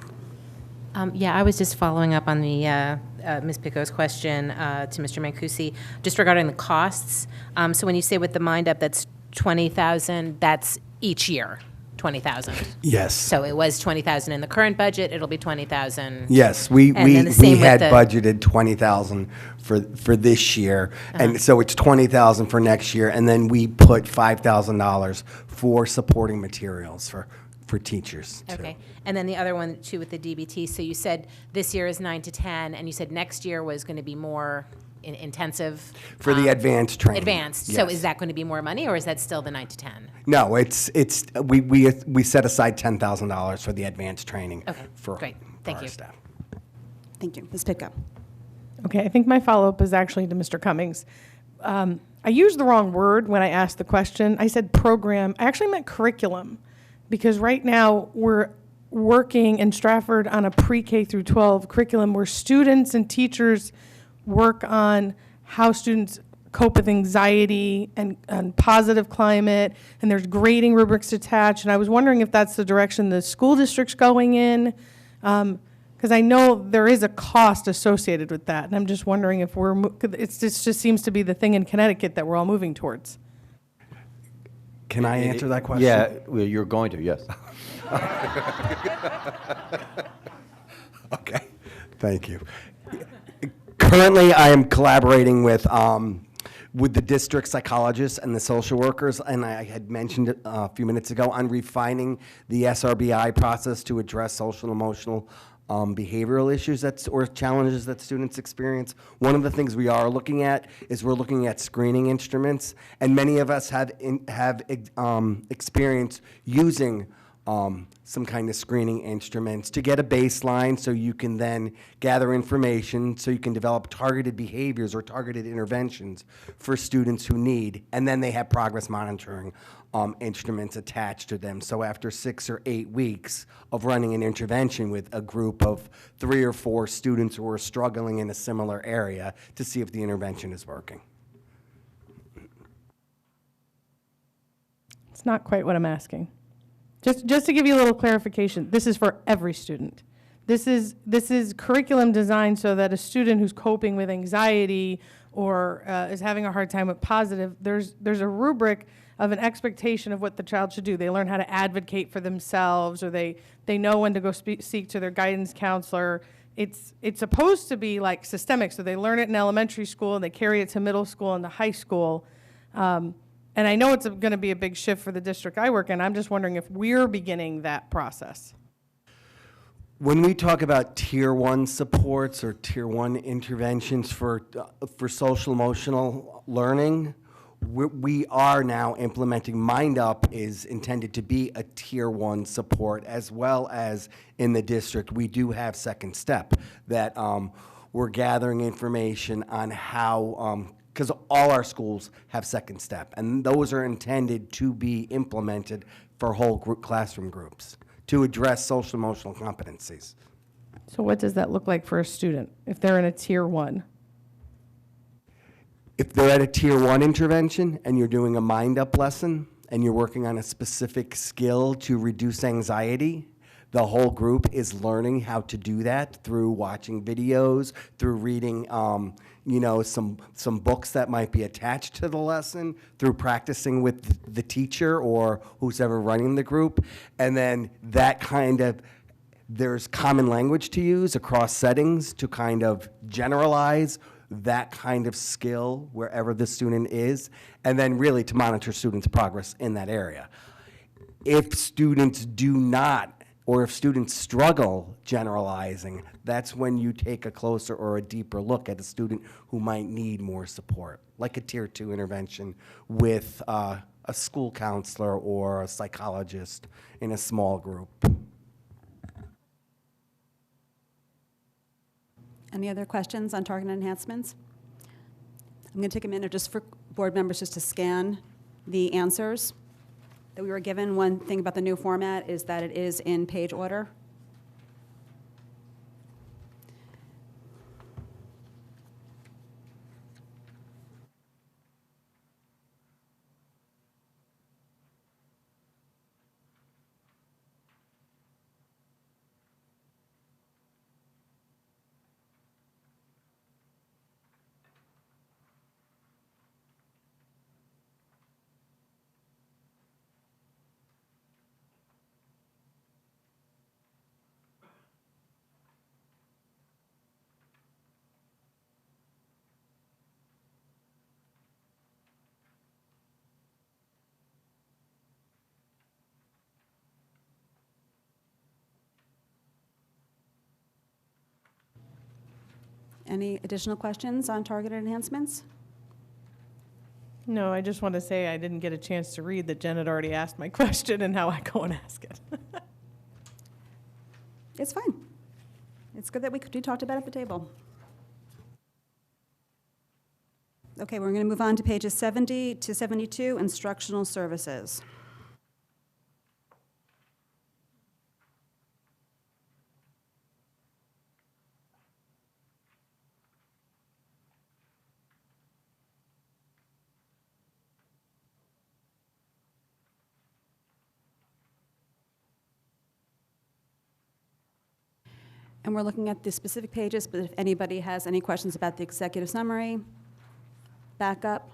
Yeah, I was just following up on the Ms. Picco's question to Mr. Mancusi, just regarding the costs. So when you say with the Mind Up, that's 20,000, that's each year, 20,000. Yes. So it was 20,000 in the current budget, it'll be 20,000. Yes, we And then the same with had the- budgeted 20,000 for this year, and so it's 20,000 for next year, and then we put $5,000 for supporting materials for teachers too. Okay, and then the other one too with the DBT, so you said this year is 9 to 10, and you said next year was going to be more intensive? For the advanced training. Advanced, so yes. is that going to be more money, or is that still the 9 to 10? No, we set aside $10,000 for the advanced training. Okay, for great. Thank our you. staff. thank you. Ms. Picco. Okay, I think my follow-up is actually to Mr. Cummings. I used the wrong word when I asked the question. I said program. I actually meant curriculum, because right now we're working in Stratford on a pre-K through 12 curriculum where students and teachers work on how students cope with anxiety and positive climate, and there's grading rubrics attached. And I was wondering if that's the direction the school district's going in, because I know there is a cost associated with that. And I'm just wondering if it just seems to be the thing in Connecticut that we're all moving towards. Can I answer that question? Yeah, well, you're going to, yes. Okay, thank you. Currently, I am collaborating with the district psychologists and the social workers, and I had mentioned it a few minutes ago, on refining the SRBI process to address social and emotional behavioral issues or challenges that students experience. One of the things we are looking at is we're looking at screening instruments, and many of us have experience using some kind of screening instruments to get a baseline so you can then gather information so you can develop targeted behaviors or targeted interventions for students who need, and then they have progress monitoring instruments attached to them. So after 6 or 8 weeks of running an intervention with a group of 3 or 4 students who are struggling in a similar area to see if the intervention is working. It's not quite what I'm asking. Just to give you a little clarification, this is for every student. This is curriculum designed so that a student who's coping with anxiety or is having a hard time with positive, there's a rubric of an expectation of what the child should do. They learn how to advocate for themselves, or they know when to go seek to their guidance counselor. It's supposed to be like systemic, so they learn it in elementary school and they carry it to middle school and to high school. And I know it's going to be a big shift for the district I work in. I'm just wondering if we're beginning that process. When we talk about tier 1 supports or tier 1 interventions for social emotional learning, we are now implementing. Mind Up is intended to be a tier 1 support, as well as in the district we do have Second Step that we're gathering information on how, because all our schools have Second Step, and those are intended to be implemented for whole classroom groups to address social emotional competencies. So what does that look like for a student if they're in a tier 1? If they're at a tier 1 intervention and you're doing a Mind Up lesson and you're working on a specific skill to reduce anxiety, the whole group is learning how to do that through watching videos, through reading some books that might be attached to the lesson, through practicing with the teacher or who's ever running the group. And then there's common language to use across settings to kind of generalize that kind of skill wherever the student is, and then really to monitor students' progress in that area. If students do not, or if students struggle generalizing, that's when you take a closer or a deeper look at a student who might need more support, like a tier 2 intervention with a school counselor or a psychologist in a small group. Any other questions on target enhancements? I'm going to take a minute just for board members just to scan the answers that we were given. One thing about the new format is that it is in page order. Any additional questions on targeted enhancements? No, I just want to say I didn't get a chance to read that Jen had already asked my question and how I go and ask it. It's fine. It's good that we talked about it at the table. Okay, we're going to move on to pages 70 to 72, instructional services. And we're looking at the specific pages, but if anybody has any questions about the executive summary, backup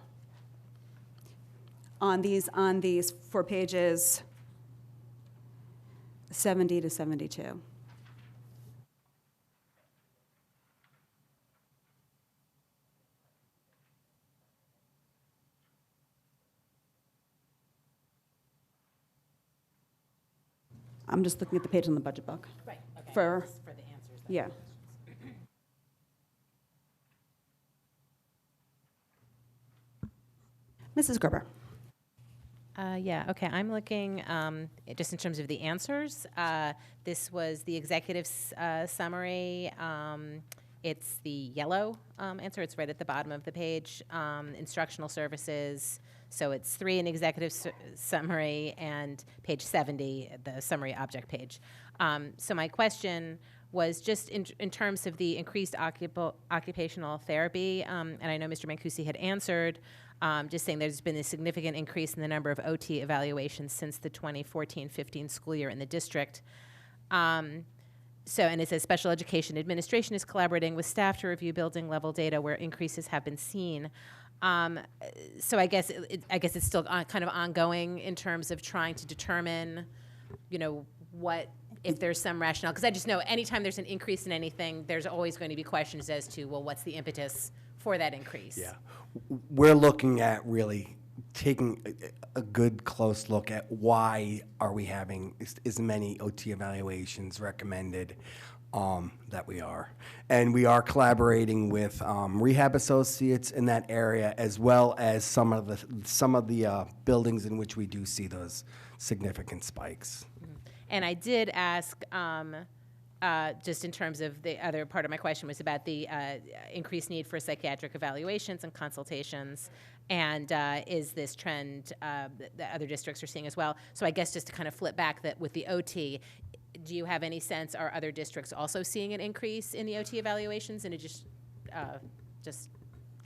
on these for pages 70 to 72. I'm just looking at the page on the budget book. Right, okay. For the answers. Yeah. Mrs. Gerber. Yeah, okay, I'm looking, just in terms of the answers, this was the executive summary. It's the yellow answer, it's right at the bottom of the page. Instructional services, so it's 3 in the executive summary and page 70, the summary object page. So my question was just in terms of the increased occupational therapy, and I know Mr. Mancusi had answered, just saying there's been a significant increase in the number of OT evaluations since the 2014-15 school year in the district. So, and it says special education administration is collaborating with staff to review building level data where increases have been seen. So I guess it's still kind of ongoing in terms of trying to determine, you know, what, if there's some rationale, because I just know anytime there's an increase in anything, there's always going to be questions as to, well, what's the impetus for that increase? Yeah. We're looking at really taking a good close look at why are we having as many OT evaluations recommended that we are. And we are collaborating with rehab associates in that area, as well as some of the buildings in which we do see those significant spikes. And I did ask, just in terms of the other part of my question was about the increased need for psychiatric evaluations and consultations, and is this trend that other districts are seeing as well? So I guess just to kind of flip back that with the OT, do you have any sense, are other districts also seeing an increase in the OT evaluations? And it just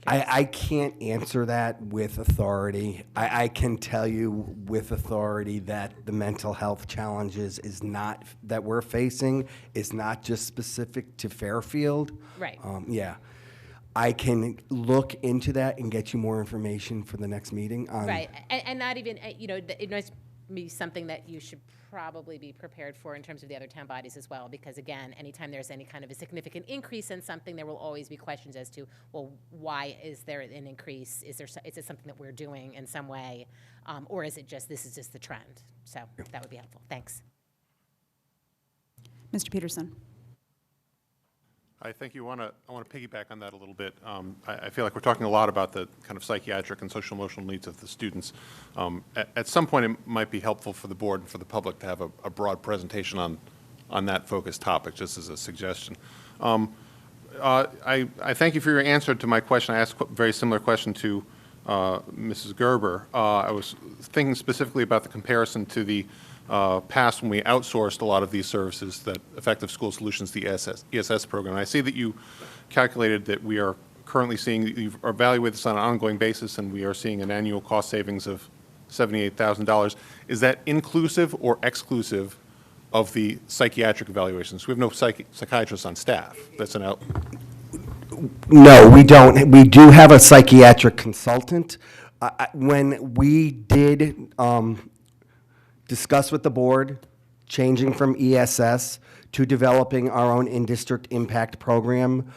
I can't answer that with authority. I can tell you with authority that the mental health challenges that we're facing is not just specific to Fairfield. Right. Yeah. I can look into that and get you more information for the next meeting. Right, and not even, you know, it must be something that you should probably be prepared for in terms of the other town bodies as well, because again, anytime there's any kind of a significant increase in something, there will always be questions as to, well, why is there an increase? Is it something that we're doing in some way, or is it just, this is just the trend? So that would be helpful. Thanks. Mr. Peterson. I think I want to piggyback on that a little bit. I feel like we're talking a lot about the kind of psychiatric and social emotional needs of the students. At some point, it might be helpful for the board and for the public to have a broad presentation on that focused topic, just as a suggestion. I thank you for your answer to my question. I asked a very similar question to Mrs. Gerber. I was thinking specifically about the comparison to the past when we outsourced a lot of these services, that Effective School Solutions, the ESS program. And I see that you calculated that we are currently seeing, you've evaluated this on an ongoing basis, and we are seeing an annual cost savings of $78,000. Is that inclusive or exclusive of the psychiatric evaluations? We have no psychiatrists on staff. That's an out. No, we don't. We do have a psychiatric consultant. When we did discuss with the board changing from ESS to developing our own in-district impact program,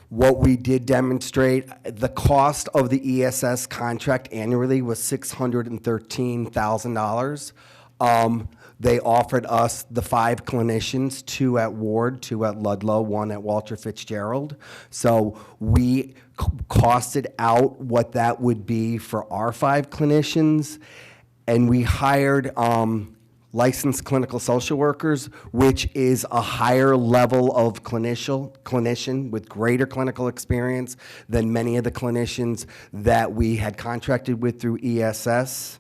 what we did demonstrate, the cost of the ESS contract annually was $613,000. They offered us the 5 clinicians, 2 at Ward, 2 at Ludlow, 1 at Walter Fitzgerald. So we costed out what that would be for our 5 clinicians, and we hired licensed clinical social workers, which is a higher level of clinician with greater clinical experience than many of the clinicians that we had contracted with through ESS.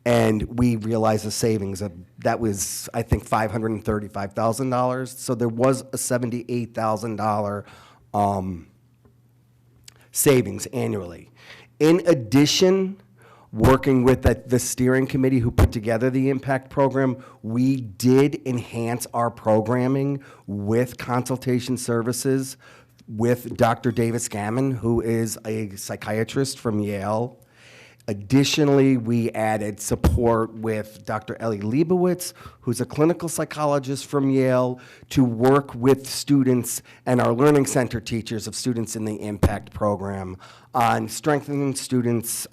And we realized a savings of, that was, I think, $535,000. So there was a $78,000 savings annually. In addition, working with the steering committee who put together the impact program, we did enhance our programming with consultation services with Dr. Davis Gammon, who is a psychiatrist from Yale. Additionally, we added support with Dr. Ellie Leibowitz, who's a clinical psychologist from Yale, to work with students and our Learning Center teachers of students in the impact program on strengthening students'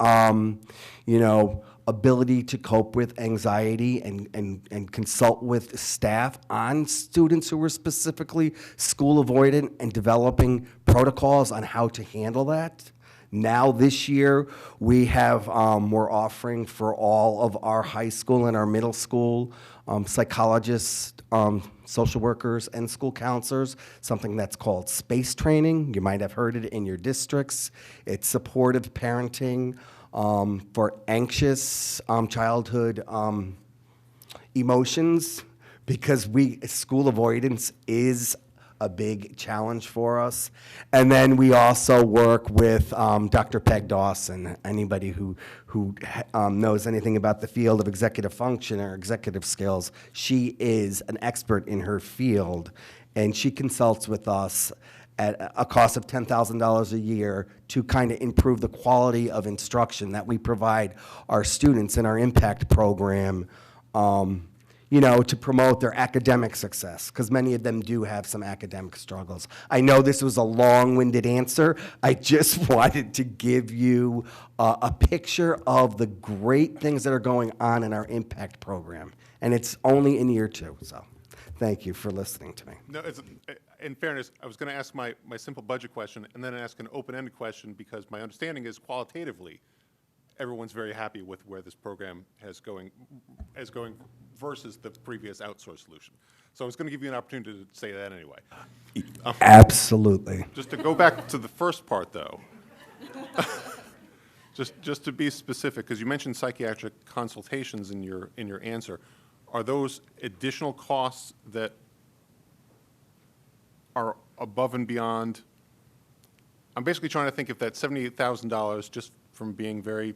ability to cope with anxiety and consult with staff on students who were specifically school avoidant and developing protocols on how to handle that. Now, this year, we're offering for all of our high school and our middle school psychologists, social workers, and school counselors, something that's called space training. You might have heard it in your districts. It's supportive parenting for anxious childhood emotions, because school avoidance is a big challenge for us. And then we also work with Dr. Peg Dawson. Anybody who knows anything about the field of executive function or executive skills, she is an expert in her field, and she consults with us at a cost of $10,000 a year to kind of improve the quality of instruction that we provide our students in our impact program, to promote their academic success, because many of them do have some academic struggles. I know this was a long-winded answer. I just wanted to give you a picture of the great things that are going on in our impact program, and it's only in year 2, so thank you for listening to me. No, in fairness, I was going to ask my simple budget question and then ask an open-ended question, because my understanding is qualitatively, everyone's very happy with where this program is going versus the previous outsourced solution. So I was going to give you an opportunity to say that anyway. Absolutely. Just to go back to the first part, though, just to be specific, because you mentioned psychiatric consultations in your answer. Are those additional costs that are above and beyond? I'm basically trying to think if that $78,000, just from being very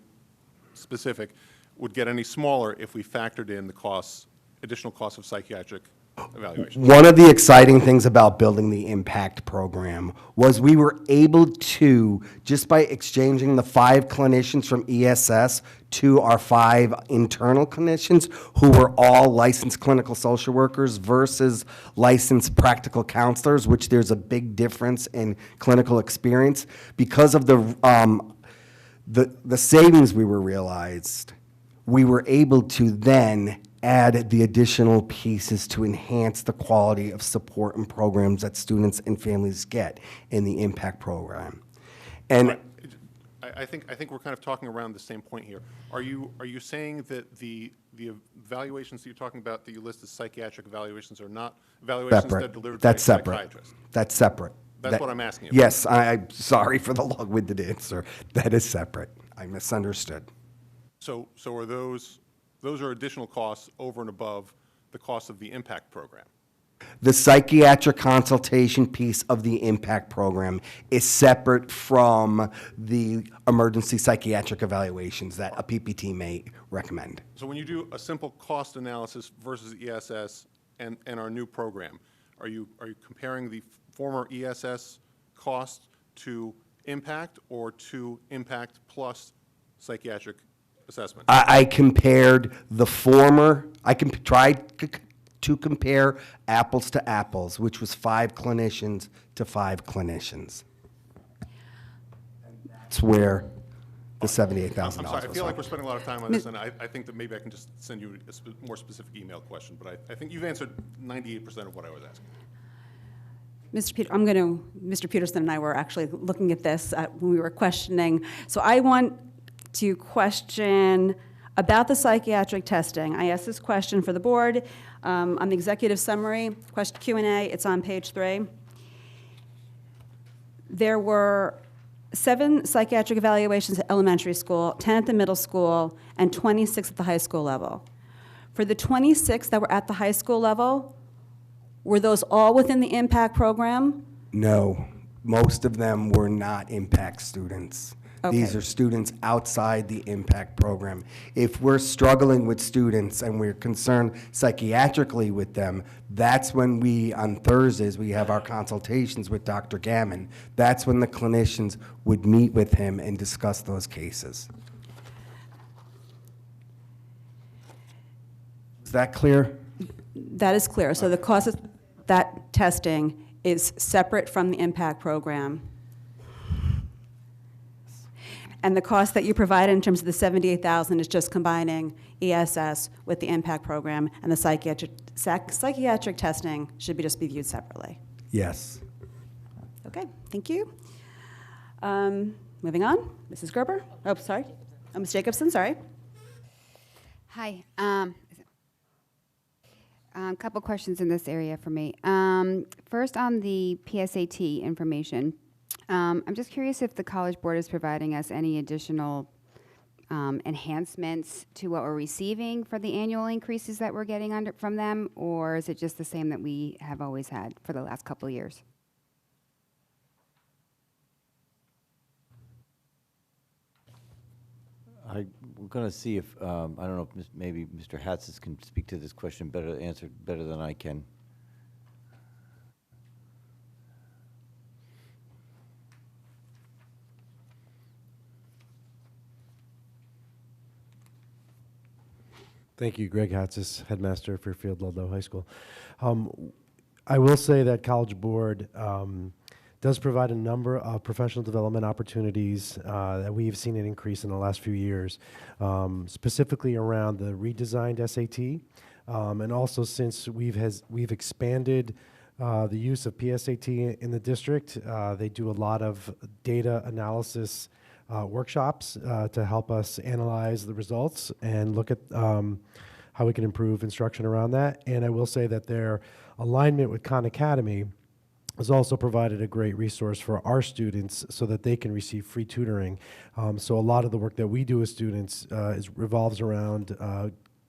specific, would get any smaller if we factored in the costs, additional costs of psychiatric evaluation. One of the exciting things about building the impact program was we were able to, just by exchanging the 5 clinicians from ESS to our 5 internal clinicians, who were all licensed clinical social workers versus licensed practical counselors, which there's a big difference in clinical experience. Because of the savings we were realized, we were able to then add the additional pieces to enhance the quality of support and programs that students and families get in the impact program. And I think we're kind of talking around the same point here. Are you saying that the evaluations that you're talking about that you list as psychiatric evaluations are not evaluations that are delivered by psychiatrists? That's separate. That's what I'm asking you. Yes, I'm sorry for the long-winded answer. That is separate. I misunderstood. So are those are additional costs over and above the cost of the impact program? The psychiatric consultation piece of the impact program is separate from the emergency psychiatric evaluations that a PPT may recommend. So when you do a simple cost analysis versus ESS and our new program, are you comparing the former ESS cost to impact or to impact plus psychiatric assessment? I compared the former. I tried to compare apples to apples, which was 5 clinicians to 5 clinicians. That's where the $78,000 I'm sorry, I was feel like funded. we're spending a lot of time on this, and I think that maybe I can just send you a more specific email question, but I think you've answered 98% of what I was asking. Mr. Peterson and I were actually looking at this when we were questioning. So I want to question about the psychiatric testing. I asked this question for the board on the executive summary, question Q&A. It's on page 3. There were 7 psychiatric evaluations at elementary school, 10 at the middle school, and 26 at the high school level. For the 26 that were at the high school level, were those all within the impact program? No, most of them were not impact students. These Okay. are students outside the impact program. If we're struggling with students and we're concerned psychiatrically with them, that's when on Thursdays, we have our consultations with Dr. Gammon. That's when the clinicians would meet with him and discuss those cases. Is that clear? That is clear. So the cost of that testing is separate from the impact program. And the cost that you provide in terms of the $78,000 is just combining ESS with the impact program, and the psychiatric testing should just be viewed separately. Yes. Okay, thank you. Moving on, Mrs. Gerber. Oh, sorry. Oh, Ms. Jacobson, sorry. Hi. A couple questions in this area for me. First, on the PSAT information, I'm just curious if the College Board is providing us any additional enhancements to what we're receiving for the annual increases that we're getting from them, or is it just the same that we have always had for the last couple of years? I'm going to see if, I don't know, if maybe Mr. Hatzis can speak to this question answer better than I can. Thank you, Greg Hatzis, Headmaster, Fairfield Ludlow High School. I will say that College Board does provide a number of professional development opportunities that we have seen an increase in the last few years, specifically around the redesigned SAT, and also since we've expanded the use of PSAT in the district. They do a lot of data analysis workshops to help us analyze the results and look at how we can improve instruction around that. And I will say that their alignment with Khan Academy has also provided a great resource for our students so that they can receive free tutoring. So a lot of the work that we do with students revolves around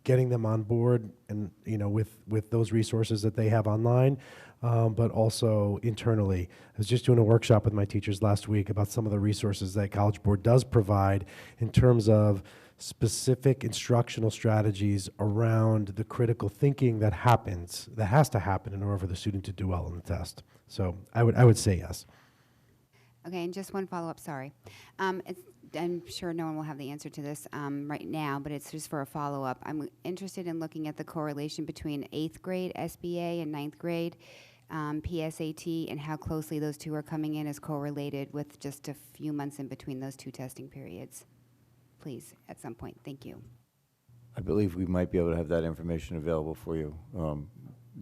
getting them on board and with those resources that they have online, but also internally. I was just doing a workshop with my teachers last week about some of the resources that College Board does provide in terms of specific instructional strategies around the critical thinking that has to happen in order for the student to do well on the test. So I would say yes. Okay, and just one follow-up, sorry. I'm sure no one will have the answer to this right now, but it's just for a follow-up. I'm interested in looking at the correlation between 8th grade SBA and 9th grade PSAT and how closely those two are coming in as correlated with just a few months in between those two testing periods. Please, at some point. Thank you. I believe we might be able to have that information available for you.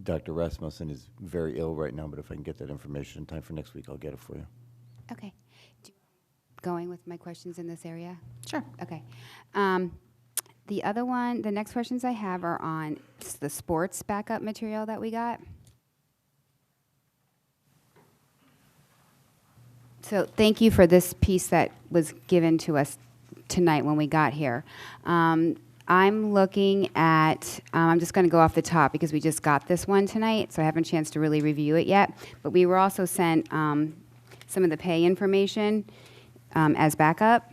Dr. Rasmussen is very ill right now, but if I can get that information in time for next week, I'll get it for you. Okay. Going with my questions in this area? Sure. Okay. The next questions I have are on the sports backup material that we got. So thank you for this piece that was given to us tonight when we got here. I'm looking at, I'm just going to go off the top because we just got this one tonight, so I haven't a chance to really review it yet. But we were also sent some of the pay information as backup.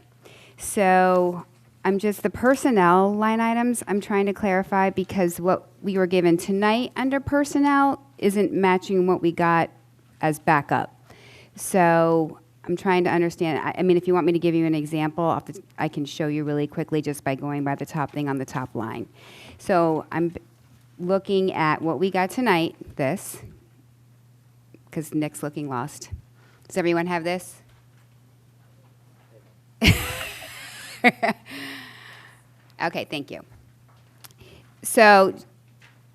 So the personnel line items I'm trying to clarify because what we were given tonight under personnel isn't matching what we got as backup. So I'm trying to understand, I mean, if you want me to give you an example, I can show you really quickly just by going by the top thing on the top line. So I'm looking at what we got tonight, this, because Nick's looking lost. Does everyone have this? Okay, thank you. So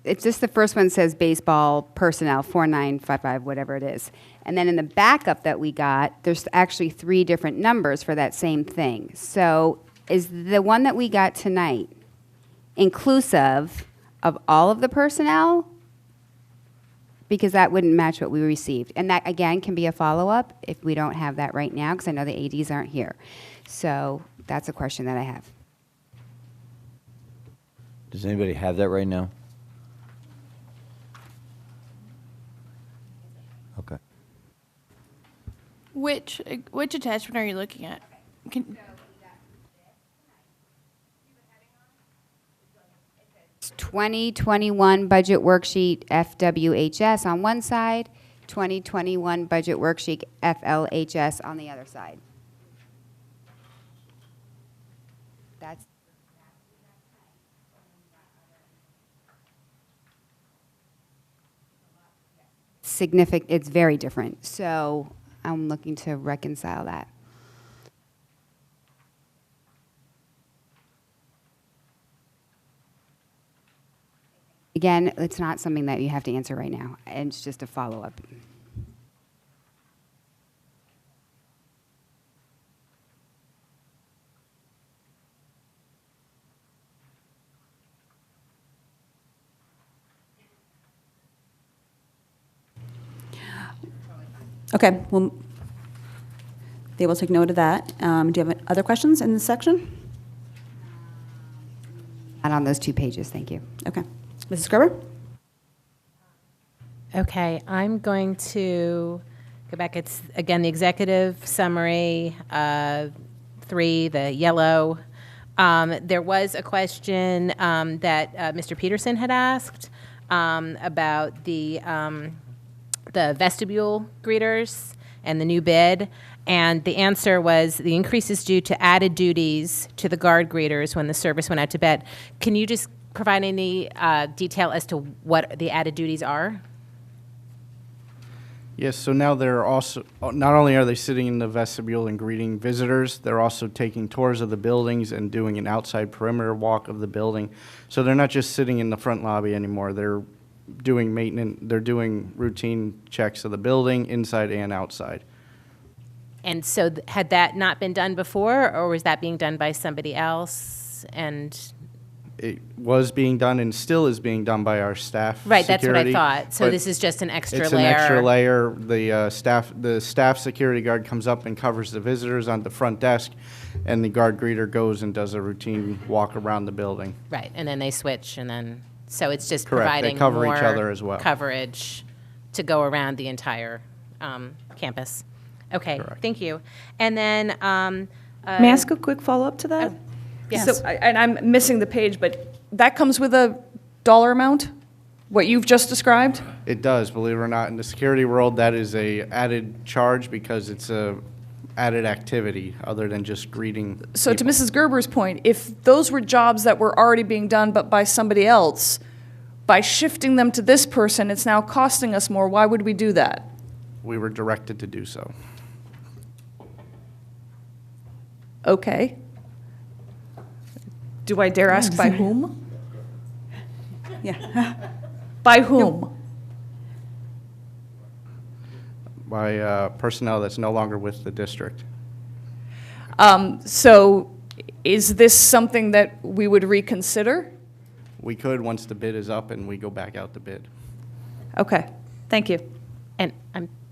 it's just the first one says baseball personnel, 4955, whatever it is. And then in the backup that we got, there's actually 3 different numbers for that same thing. So is the one that we got tonight inclusive of all of the personnel? Because that wouldn't match what we received. And that, again, can be a follow-up if we don't have that right now, because I know the ADs aren't here. So that's a question that I have. Does anybody have that right now? Okay. Which attachment are you looking at? Can, 2021 budget worksheet FWHS on one side, 2021 budget worksheet FLHS on the other side. That's significant. It's very different. So I'm looking to reconcile that. Again, it's not something that you have to answer right now, and it's just a follow-up. Okay, well, they will take note of that. Do you have other questions in this section? Not on those 2 pages, thank you. Okay. Mrs. Gerber? Okay, I'm going to go back. It's, again, the executive summary, 3, the yellow. There was a question that Mr. Peterson had asked about the vestibule greeters and the new bid. And the answer was the increase is due to added duties to the guard greeters when the service went out to bed. Can you just provide any detail as to what the added duties are? Yes, so now they're also, not only are they sitting in the vestibule and greeting visitors, they're also taking tours of the buildings and doing an outside perimeter walk of the building. So they're not just sitting in the front lobby anymore. They're doing maintenance, they're doing routine checks of the building, inside and outside. And so had that not been done before, or was that being done by somebody else? And It was being done and still is being done by our staff. right, that's what I security, thought. So but this is just an extra layer. It's an extra layer. The staff security guard comes up and covers the visitors on the front desk, and the guard greeter goes and does a routine walk around the building. Right, and then they switch, and then, so it's just Correct, they providing cover more each other as well. coverage to go around the entire campus. Okay, Correct. thank you. And then, May I ask a quick follow-up to that? yes. So, and I'm missing the page, but that comes with a dollar amount? What you've just described? It does, believe it or not. In the security world, that is a added charge because it's a added activity other than just greeting So to people. Mrs. Gerber's point, if those were jobs that were already being done but by somebody else, by shifting them to this person, it's now costing us more. Why would we do that? We were directed to do so. Okay. Do I dare ask by whom? Yeah. By whom? By personnel that's no longer with the district. So is this something that we would reconsider? We could once the bid is up and we go back out to bid. Okay, thank you. And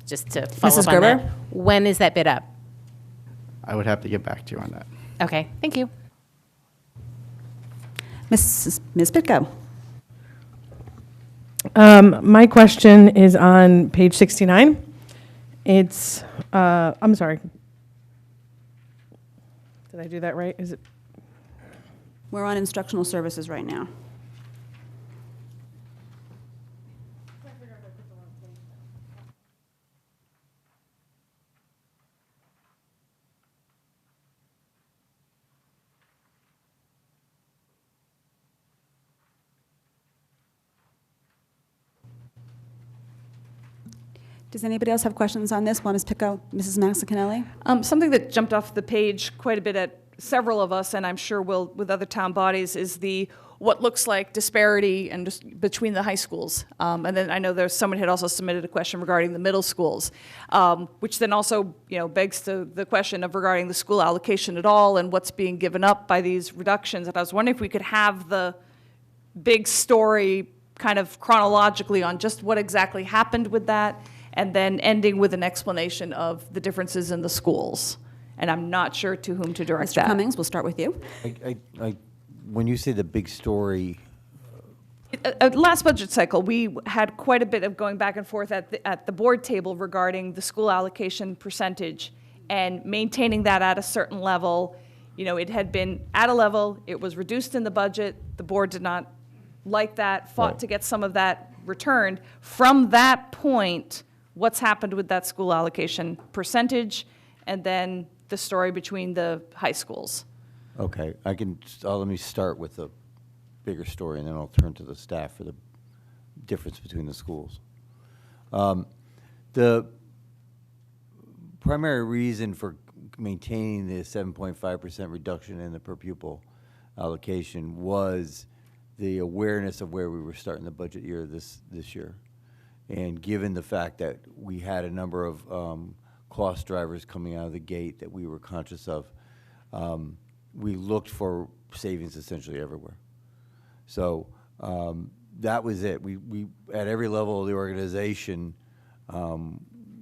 just to follow Mrs. up on that, Gerber? when is that bid up? I would have to get back to you on that. Okay, thank you. Ms. Pitko? My question is on page 69. It's, I'm sorry. Did I do that right? Is it? We're on instructional services right now. Does anybody else have questions on this? One is Pitko, Mrs. Maxicanelli? Something that jumped off the page quite a bit at several of us, and I'm sure will with other town bodies, is the what looks like disparity and just between the high schools. And then I know there's someone had also submitted a question regarding the middle schools, which then also begs to the question of regarding the school allocation at all and what's being given up by these reductions. And I was wondering if we could have the big story kind of chronologically on just what exactly happened with that, and then ending with an explanation of the differences in the schools. And I'm not sure to whom to direct Mr. that. Cummings, we'll start with you. When you say the big story, Last budget cycle, we had quite a bit of going back and forth at the board table regarding the school allocation percentage and maintaining that at a certain level. It had been at a level, it was reduced in the budget, the board did not like that, fought to get some of that returned. From that point, what's happened with that school allocation percentage, and then the story between the high schools. okay, let me start with the bigger story, and then I'll turn to the staff for the difference between the schools. The primary reason for maintaining the 7.5% reduction in the per pupil allocation was the awareness of where we were starting the budget year this year. And given the fact that we had a number of cost drivers coming out of the gate that we were conscious of, we looked for savings essentially everywhere. So that was it. We at every level of the organization,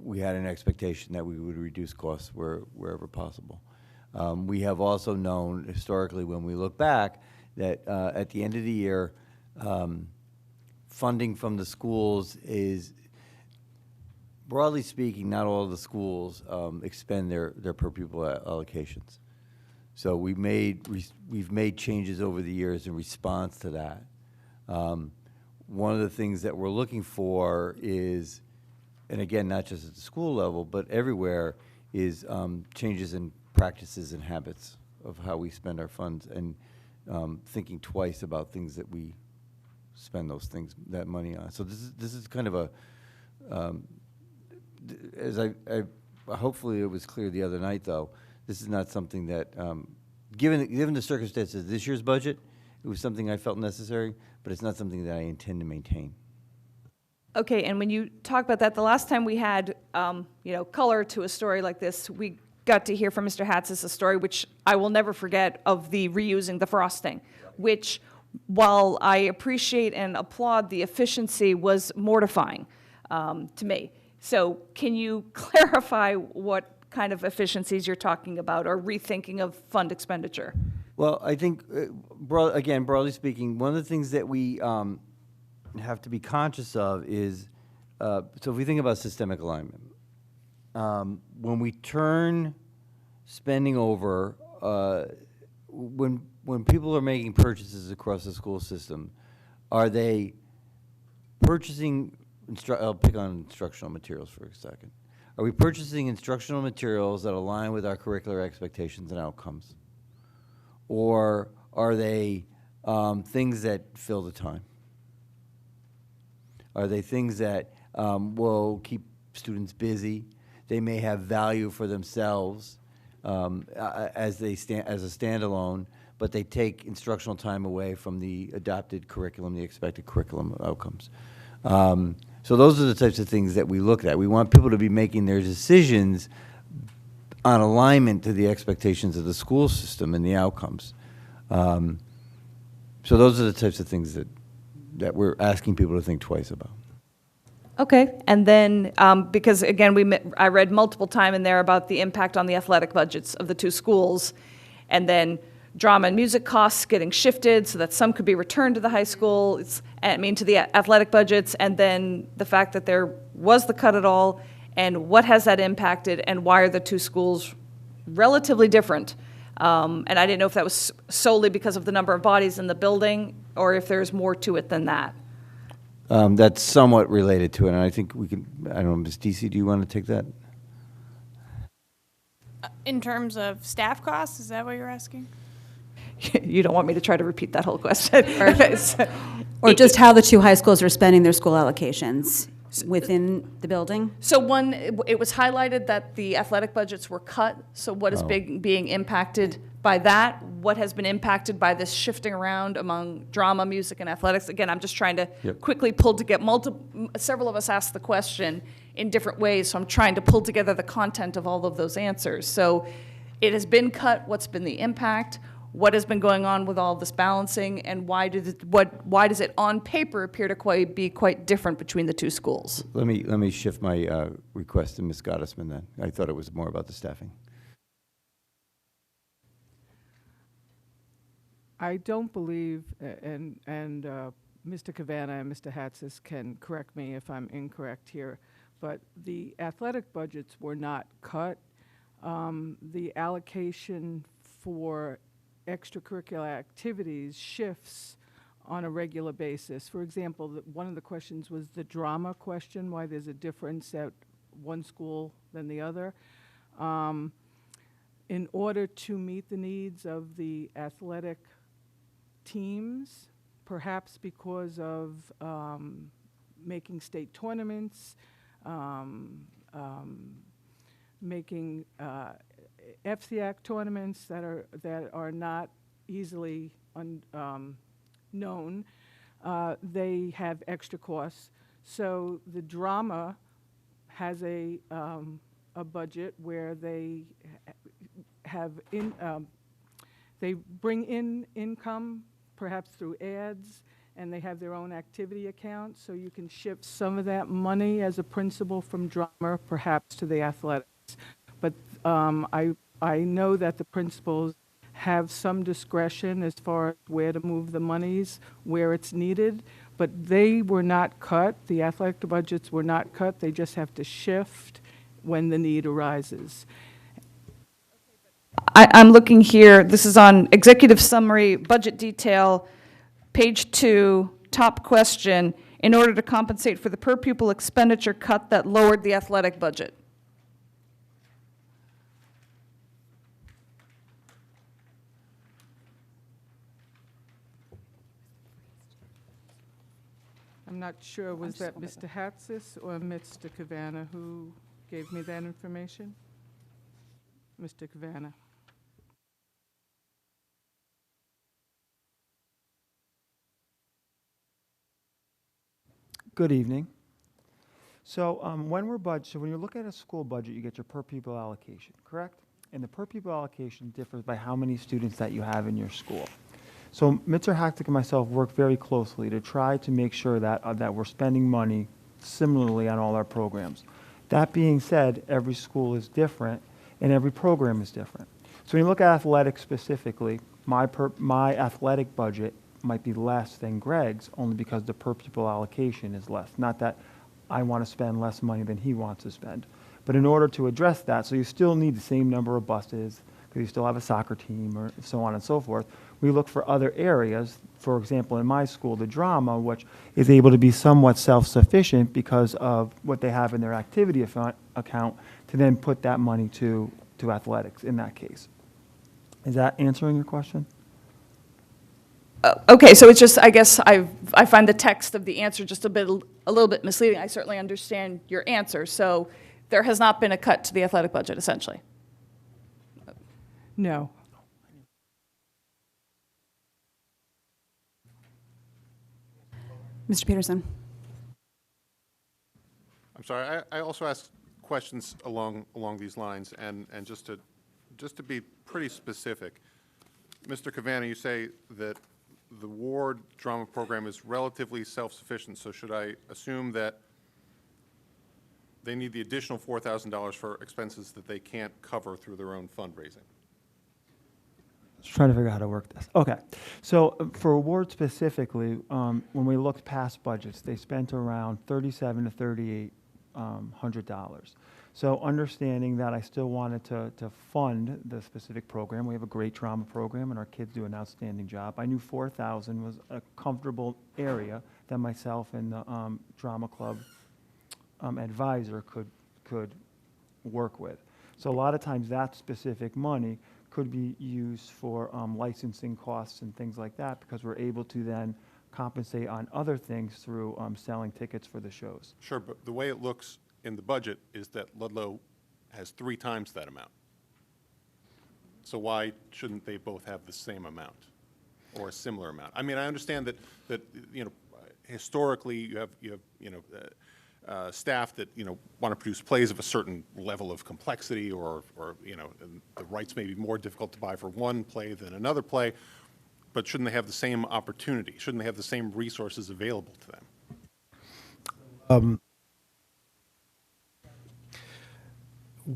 we had an expectation that we would reduce costs wherever possible. We have also known historically, when we look back, that at the end of the year, funding from the schools is, broadly speaking, not all of the schools expend their per pupil allocations. So we've made changes over the years in response to that. One of the things that we're looking for is, and again, not just at the school level, but everywhere, is changes in practices and habits of how we spend our funds, and thinking twice about things that we spend that money on. So this is kind of a, as I hopefully it was clear the other night, though, this is not something that, given the circumstances of this year's budget, it was something I felt necessary, but it's not something that I intend to maintain. Okay, and when you talk about that, the last time we had, color to a story like this, we got to hear from Mr. Hatzis a story which I will never forget, of the reusing the frosting, which, while I appreciate and applaud the efficiency, was mortifying to me. So can you clarify what kind of efficiencies you're talking about, or rethinking of fund expenditure? Well, I think, again, broadly speaking, one of the things that we have to be conscious of is, so if we think about systemic alignment, when we turn spending over, when people are making purchases across the school system, are they purchasing, I'll pick on instructional materials for a second. Are we purchasing instructional materials that align with our curricular expectations and outcomes? Or are they things that fill the time? Are they things that will keep students busy? They may have value for themselves as a standalone, but they take instructional time away from the adopted curriculum, the expected curriculum outcomes. So those are the types of things that we look at. We want people to be making their decisions on alignment to the expectations of the school system and the outcomes. So those are the types of things that we're asking people to think twice about. Okay, and then, because again, I read multiple times in there about the impact on the athletic budgets of the two schools, and then drama and music costs getting shifted so that some could be returned to the high school, to the athletic budgets, and then the fact that there was the cut at all, and what has that impacted, and why are the two schools relatively different? And I didn't know if that was solely because of the number of bodies in the building, or if there's more to it than that. That's somewhat related to it, and I think we can, I don't know, Ms. DC, do you want to take that? In terms of staff costs, is that what you're asking? You don't want me to try to repeat that whole question. Or just how the two high schools are spending their school allocations. within the building? So one, it was highlighted that the athletic budgets were cut, so what is being impacted by that? What has been impacted by this shifting around among drama, music, and athletics? Again, I'm just trying to quickly pull to get several of us asked the question in different ways, so I'm trying to pull together the content of all of those answers. So it has been cut, what's been the impact? What has been going on with all this balancing, and why does it on paper appear to be quite different between the two schools? Let me shift my request to Ms. Gottesman then. I thought it was more about the staffing. I don't believe, and Mr. Cavanna and Mr. Hatzis can correct me if I'm incorrect here, but the athletic budgets were not cut. The allocation for extracurricular activities shifts on a regular basis. For example, one of the questions was the drama question, why there's a difference at one school than the other. In order to meet the needs of the athletic teams, perhaps because of making state tournaments, making FCAC tournaments that are not easily known, they have extra costs. So the drama has a budget where they have they bring in income, perhaps through ads, and they have their own activity account. So you can shift some of that money as a principal from drama, perhaps, to the athletics. But I know that the principals have some discretion as far as where to move the monies, where it's needed, but they were not cut. The athletic budgets were not cut. They just have to shift when the need arises. I'm looking here, this is on executive summary, budget detail, page 2, top question, in order to compensate for the per pupil expenditure cut that lowered the athletic budget. I'm not sure, was that Mr. Hatzis or Mr. Cavanna who gave me that information? Mr. Cavanna. Good evening. So when you look at a school budget, you get your per pupil allocation, correct? And the per pupil allocation differs by how many students that you have in your school. So Mr. Hacktick and myself work very closely to try to make sure that, that we're spending money similarly on all our programs. That being said, every school is different and every program is different. So when you look at athletics specifically, my athletic budget might be less than Greg's only because the per pupil allocation is less. Not that I want to spend less money than he wants to spend. But in order to address that, so you still need the same number of buses, because you still have a soccer team or so on and so forth, we look for other areas. For example, in my school, the drama, which is able to be somewhat self-sufficient because of what they have in their activity account, to then put that money to athletics in that case. Is that answering your question? Okay, so it's just, I guess I find the text of the answer just a little bit misleading. I certainly understand your answer. So there has not been a cut to the athletic budget, essentially. No. Mr. Peterson. I'm sorry, I also asked questions along these lines, and just to be pretty specific, Mr. Cavanna, you say that the ward drama program is relatively self-sufficient, so should I assume that they need the additional $4,000 for expenses that they can't cover through their own fundraising? Just trying to figure out how to work this. Okay, so for award specifically, when we looked past budgets, they spent around $3,700 to $3,800. So understanding that I still wanted to fund the specific program, we have a great drama program and our kids do an outstanding job. I knew 4,000 was a comfortable area that myself and the drama club advisor could work with. So a lot of times that specific money could be used for licensing costs and things like that, because we're able to then compensate on other things through selling tickets for the shows. Sure, but the way it looks in the budget is that Ludlow has 3 times that amount. So why shouldn't they both have the same amount or a similar amount? I mean, I understand that you know, historically you have staff that want to produce plays of a certain level of complexity, or and the rights may be more difficult to buy for one play than another play. But shouldn't they have the same opportunity? Shouldn't they have the same resources available to them?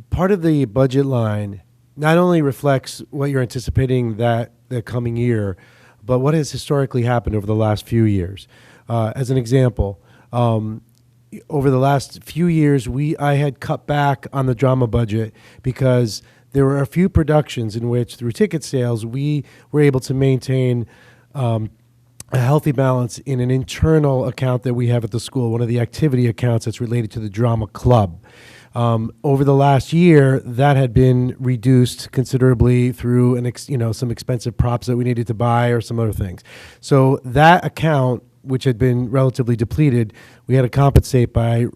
Part of the budget line not only reflects what you're anticipating that the coming year, but what has historically happened over the last few years. As an example, over the last few years, I had cut back on the drama budget because there were a few productions in which, through ticket sales, we were able to maintain a healthy balance in an internal account that we have at the school, one of the activity accounts that's related to the drama club. Over the last year, that had been reduced considerably through some expensive props that we needed to buy or some other things. So that account, which had been relatively depleted, we had to compensate by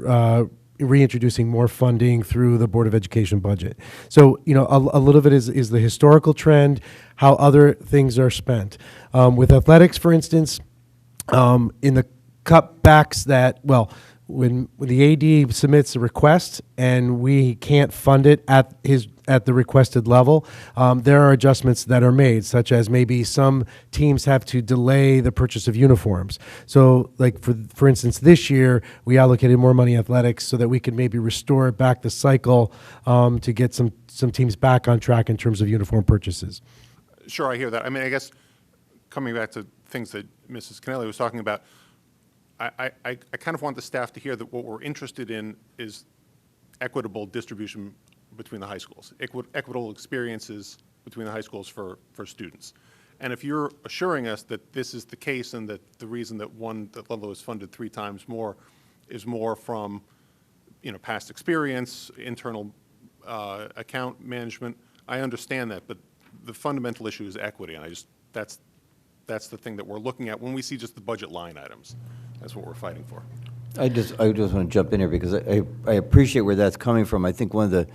reintroducing more funding through the Board of Education budget. So, a little of it is the historical trend, how other things are spent. With athletics, for instance, in the cutbacks that, when the AD submits a request and we can't fund it at the requested level, there are adjustments that are made, such as maybe some teams have to delay the purchase of uniforms. So, like for instance, this year we allocated more money in athletics so that we could maybe restore back the cycle to get some teams back on track in terms of uniform purchases. Sure, I hear that. I mean, I guess coming back to things that Mrs. Kennelly was talking about, I kind of want the staff to hear that what we're interested in is equitable distribution between the high schools, equitable experiences between the high schools for students. And if you're assuring us that this is the case and that the reason that Ludlow is funded 3 times more is more from past experience, internal account management, I understand that, but the fundamental issue is equity, and that's the thing that we're looking at when we see just the budget line items. That's what we're fighting for. I just want to jump in here because I appreciate where that's coming from. I think one of the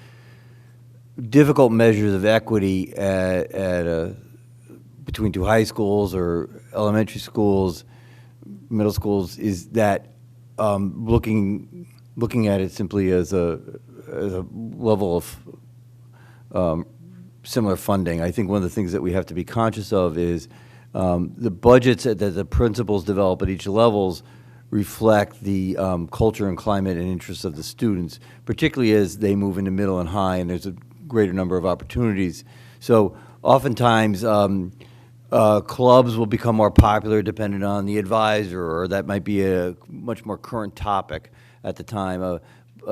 difficult measures of equity between 2 high schools or elementary schools, middle schools, is that looking at it simply as a level of similar funding. I think one of the things that we have to be conscious of is the budgets that the principals develop at each levels reflect the culture and climate and interests of the students, particularly as they move into middle and high, and there's a greater number of opportunities. So oftentimes, clubs will become more popular depending on the advisor, or that might be a much more current topic at the time.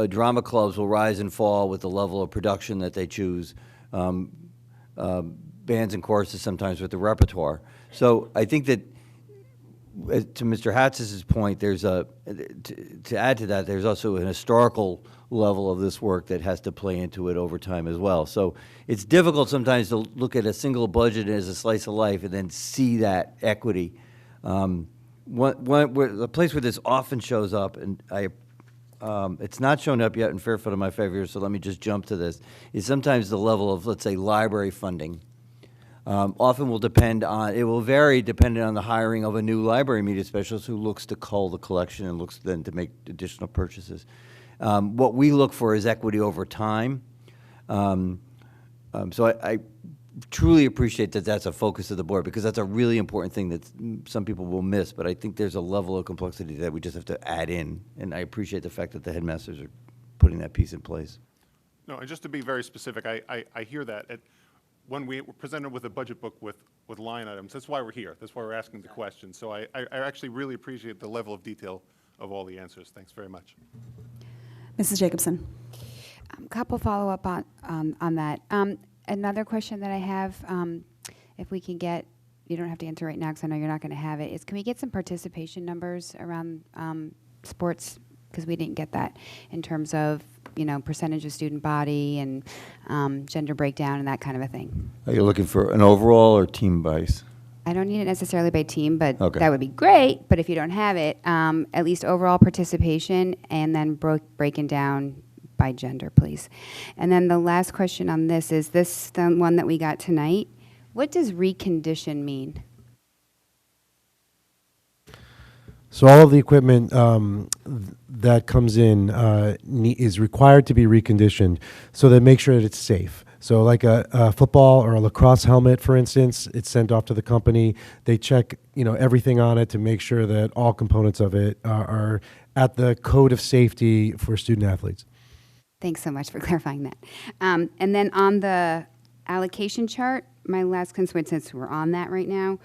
Drama clubs will rise and fall with the level of production that they choose. Bands and choruses sometimes with the repertoire. So I think that, to Mr. Hatzis's point, there's to add to that, there's also an historical level of this work that has to play into it over time as well. So it's difficult sometimes to look at a single budget as a slice of life and then see that equity. The place where this often shows up, and it's not shown up yet in Fairfield in my favor, so let me just jump to this, is sometimes the level of, let's say, library funding. Often will vary depending on the hiring of a new library media specialist who looks to cull the collection and looks then to make additional purchases. What we look for is equity over time. So I truly appreciate that that's a focus of the board, because that's a really important thing that some people will miss, but I think there's a level of complexity that we just have to add in, and I appreciate the fact that the headmasters are putting that piece in place. No, and just to be very specific, I hear that. When we were presented with a budget book with line items, that's why we're here. That's why we're asking the questions. So I actually really appreciate the level of detail of all the answers. Thanks very much. Mrs. Jacobson. Couple follow-up on that. Another question that I have, if we can get, you don't have to answer right now because I know you're not going to have it, is can we get some participation numbers around sports? Because we didn't get that in terms of, percentage of student body and gender breakdown and that kind of a thing. Are you looking for an overall or team base? I don't need it necessarily by team, but Okay. that would be great. But if you don't have it, at least overall participation, and then breaking down by gender, please. And then the last question on this is this the one that we got tonight. What does recondition mean? So all of the equipment that comes in is required to be reconditioned so that make sure that it's safe. So like a football or a lacrosse helmet, for instance, it's sent off to the company. They check, everything on it to make sure that all components of it are at the code of safety for student athletes. Thanks so much for clarifying that. And then on the allocation chart, my last concern, since we're on that right now,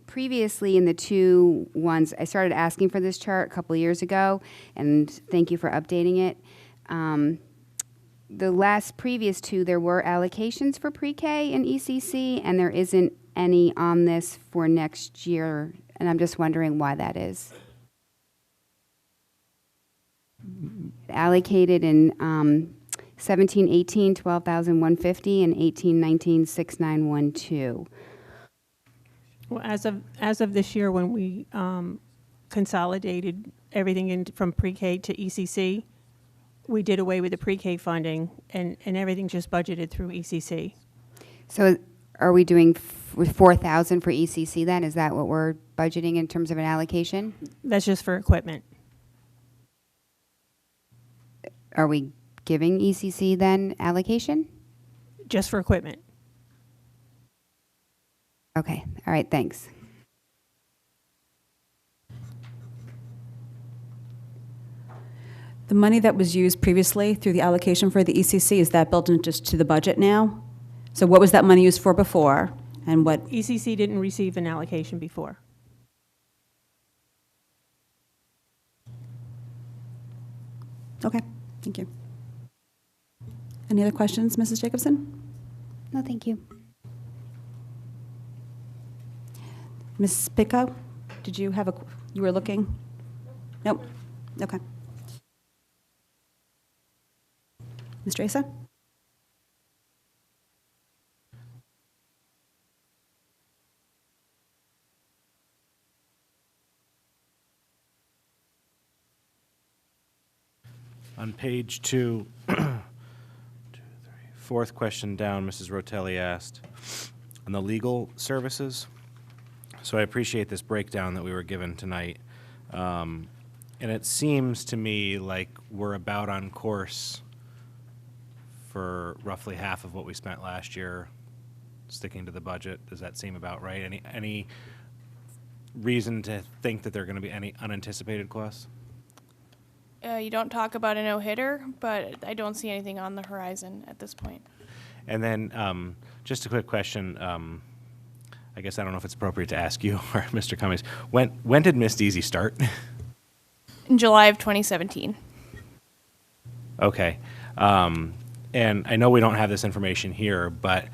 previously in the two ones, I started asking for this chart a couple of years ago, and thank you for updating it. The previous two, there were allocations for pre-K and ECC, and there isn't any on this for next year, and I'm just wondering why that is. Allocated in 17-18, 12,150, and 18-19, 6,912. Well, as of this year, when we consolidated everything from pre-K to ECC, we did away with the pre-K funding, and everything just budgeted through ECC. So are we doing with 4,000 for ECC then? Is that what we're budgeting in terms of an allocation? That's just for equipment. Are we giving ECC then allocation? Just for equipment. Okay, all right, thanks. The money that was used previously through the allocation for the ECC, is that built into the budget now? So what was that money used for before, and what? ECC didn't receive an allocation before. Okay, thank you. Any other questions, Mrs. Jacobson? No, thank you. Ms. Picco, did you have you were looking? Nope, okay. Ms. Dresa? On page 2, 2, 3, fourth question down, Mrs. Rotelli asked, on the legal services. So I appreciate this breakdown that we were given tonight. And it seems to me like we're about on course for roughly half of what we spent last year, sticking to the budget. Does that seem about right? Any reason to think that there are going to be any unanticipated costs? You don't talk about a no-hitter, but I don't see anything on the horizon at this point. And then just a quick question. I guess I don't know if it's appropriate to ask you or Mr. Cummings. When did Miss Deasy start? In July of 2017. Okay. And I know we don't have this information here, but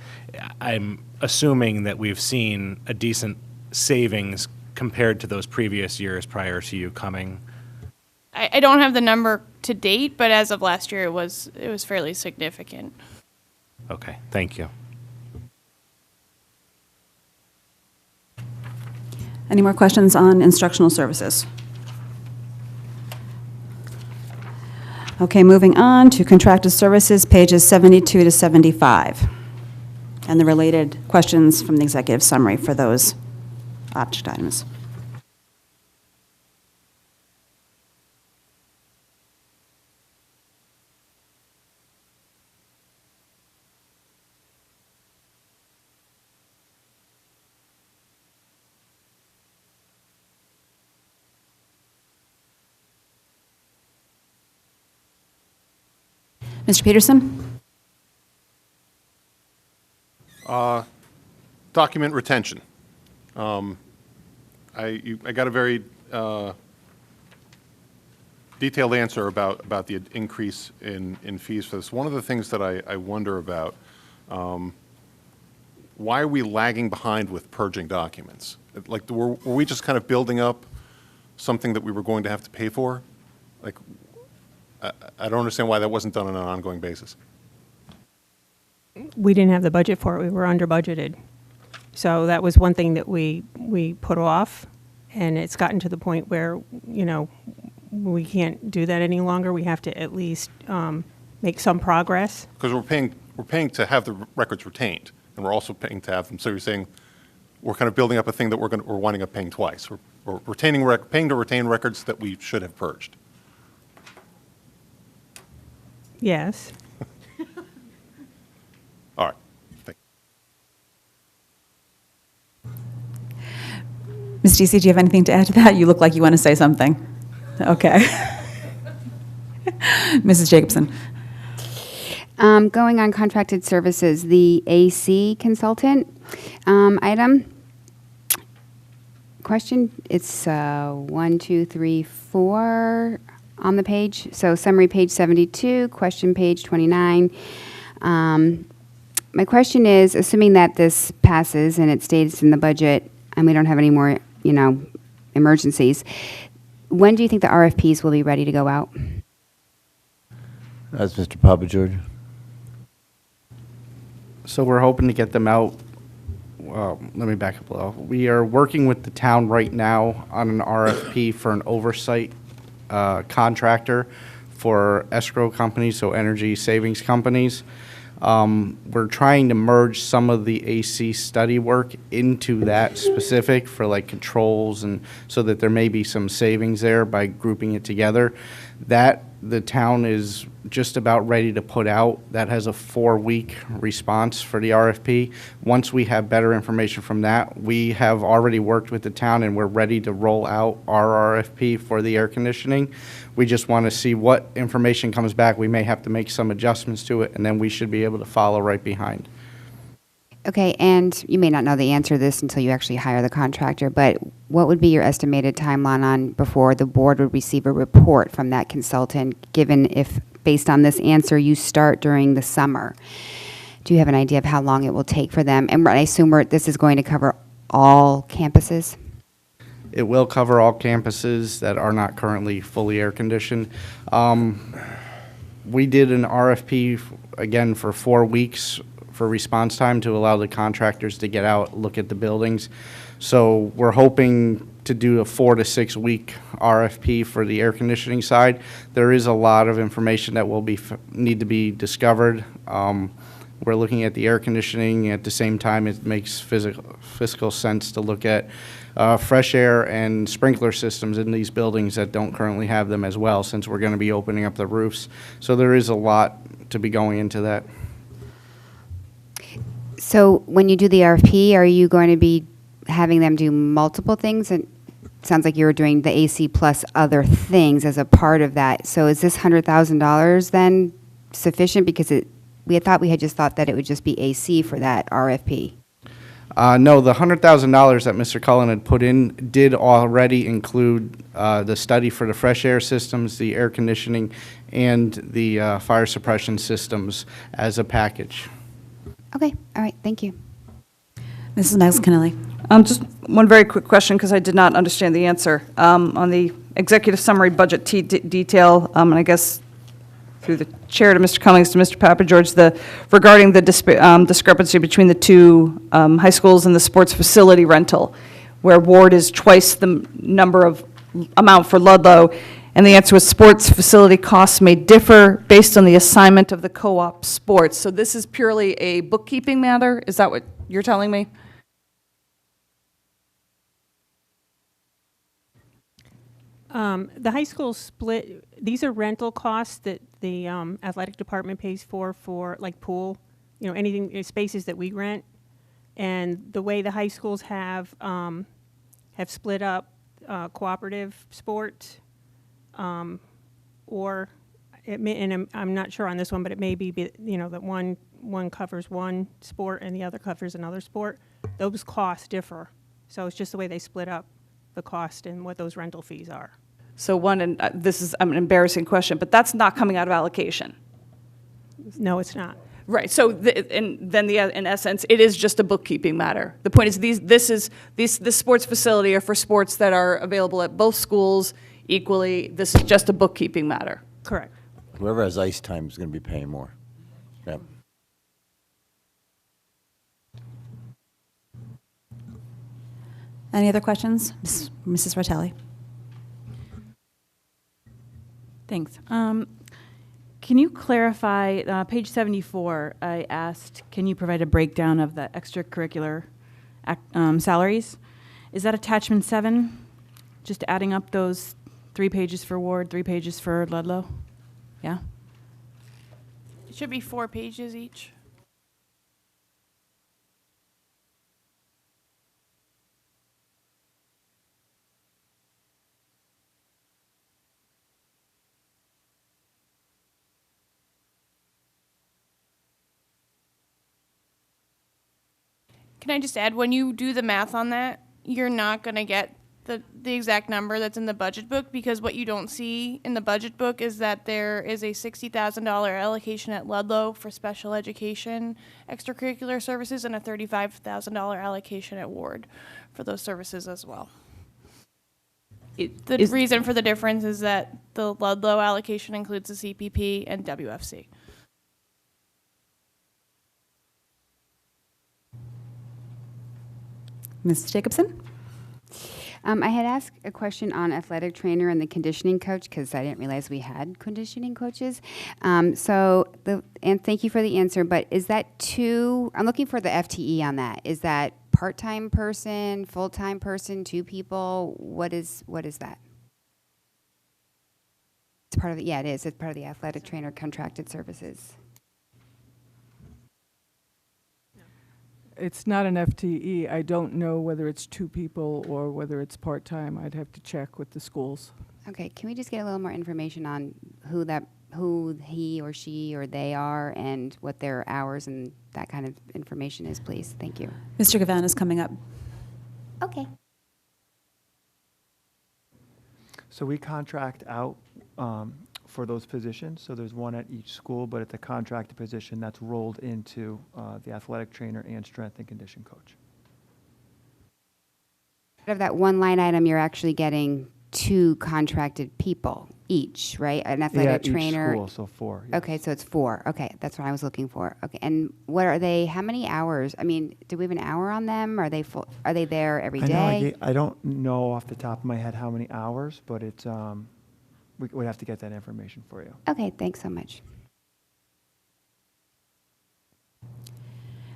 I'm assuming that we've seen a decent savings compared to those previous years prior to you coming. I don't have the number to date, but as of last year, it was fairly significant. Okay, thank you. Any more questions on instructional services? Okay, moving on to contracted services, pages 72 to 75, and the related questions from the executive summary for those object items. Mr. Peterson? Document retention. I got a very detailed answer about the increase in fees for this. One of the things that I wonder about, why are we lagging behind with purging documents? Like, were we just kind of building up something that we were going to have to pay for? Like, I don't understand why that wasn't done on an ongoing basis. We didn't have the budget for it. We were under budgeted. So that was one thing that we put off, and it's gotten to the point where, we can't do that any longer. We have to at least make some progress. Because we're paying to have the records retained, and we're also paying to have them. So you're saying we're kind of building up a thing that we're winding up paying twice. We're paying to retain records that we should have purged. Yes. All right. Thank Ms. DC, do you have anything to add to that? You look like you want to say something. Okay. Mrs. Jacobson. Going on contracted services, the AC consultant item. Question, it's 1, 2, 3, 4 on the page. So summary page 72, question page 29. My question is, assuming that this passes and it stays in the budget and we don't have any more, emergencies, when do you think the RFPs will be ready to go out? That's Mr. Papageorge. So we're hoping to get them out. Well, let me back up a little. We are working with the town right now on an RFP for an oversight contractor for escrow companies, so energy savings companies. We're trying to merge some of the AC study work into that specific for like controls, and so that there may be some savings there by grouping it together. That the town is just about ready to put out. That has a 4-week response for the RFP. Once we have better information from that, we have already worked with the town and we're ready to roll out our RFP for the air conditioning. We just want to see what information comes back. We may have to make some adjustments to it, and then we should be able to follow right behind. Okay, and you may not know the answer to this until you actually hire the contractor, but what would be your estimated timeline on before the board would receive a report from that consultant, given if, based on this answer, you start during the summer? Do you have an idea of how long it will take for them? And I assume this is going to cover all campuses? It will cover all campuses that are not currently fully air conditioned. We did an RFP, again, for 4 weeks for response time to allow the contractors to get out, look at the buildings. So we're hoping to do a 4 to 6 week RFP for the air conditioning side. There is a lot of information that will need to be discovered. We're looking at the air conditioning. At the same time, it makes fiscal sense to look at fresh air and sprinkler systems in these buildings that don't currently have them as well, since we're going to be opening up the roofs. So there is a lot to be going into that. So when you do the RFP, are you going to be having them do multiple things? And it sounds like you were doing the AC plus other things as a part of that. So is this $100,000 then sufficient? Because we had just thought that it would just be AC for that RFP. No, the $100,000 that Mr. Cullen had put in did already include the study for the fresh air systems, the air conditioning, and the fire suppression systems as a package. Okay, all right, thank you. Mrs. Maggs-Kennelly. Just one very quick question, because I did not understand the answer. On the executive summary budget detail, and I guess through the chair to Mr. Cummings to Mr. Papageorge, regarding the discrepancy between the two high schools and the sports facility rental, where Ward is twice the amount for Ludlow, and the answer was sports facility costs may differ based on the assignment of the co-op sports. So this is purely a bookkeeping matter? Is that what you're telling me? The high school split, these are rental costs that the athletic department pays for like pool, anything, spaces that we rent. And the way the high schools have split up cooperative sport, or it may, and I'm not sure on this one, but it may be, that one covers one sport and the other covers another sport. Those costs differ. So it's just the way they split up the cost and what those rental fees are. So and this is an embarrassing question, but that's not coming out of allocation. No, it's not. Right. So in essence, it is just a bookkeeping matter. The point is this sports facility are for sports that are available at both schools equally. This is just a bookkeeping matter. Correct. Whoever has ice time is going to be paying more. Yep. Any other questions? Mrs. Rotelli? Thanks. Can you clarify, page 74, I asked, can you provide a breakdown of the extracurricular salaries? Is that attachment 7? Just adding up those 3 pages for Ward, 3 pages for Ludlow? Yeah? It should be 4 pages each. Can I just add, when you do the math on that, you're not going to get the exact number that's in the budget book, because what you don't see in the budget book is that there is a $60,000 allocation at Ludlow for special education extracurricular services and a $35,000 allocation at Ward for those services as well. The reason for the difference is that the Ludlow allocation includes the CPP and WFC. Ms. Jacobson? I had asked a question on athletic trainer and the conditioning coach because I didn't realize we had conditioning coaches. And thank you for the answer, but is that I'm looking for the FTE on that. Is that part-time person, full-time person, 2 people? What is that? It's part of it. Yeah, it is. It's part of the athletic trainer contracted services. It's not an FTE. I don't know whether it's 2 people or whether it's part-time. I'd have to check with the schools. Okay, can we just get a little more information on who he or she or they are and what their hours and that kind of information is, please? Thank you. Mr. Gavan is coming up. Okay. So we contract out for those positions. So there's one at each school, but it's a contracted position that's rolled into the athletic trainer and strength and condition coach. Out of that one line item, you're actually getting 2 contracted people each, right? An athletic trainer. Each school, so 4. Yes. Okay, so it's 4. Okay, that's what I was looking for. Okay, and what are they? How many hours? I mean, do we have an hour on them? Are they full? Are they there every day? I don't know off the top of my head how many hours, but it's we'd have to get that information for you. Okay, thanks so much.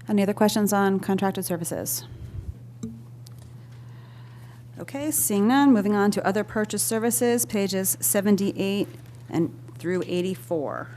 Any other questions on contracted services? Okay, seeing none, moving on to other purchase services, pages 78 and through 84.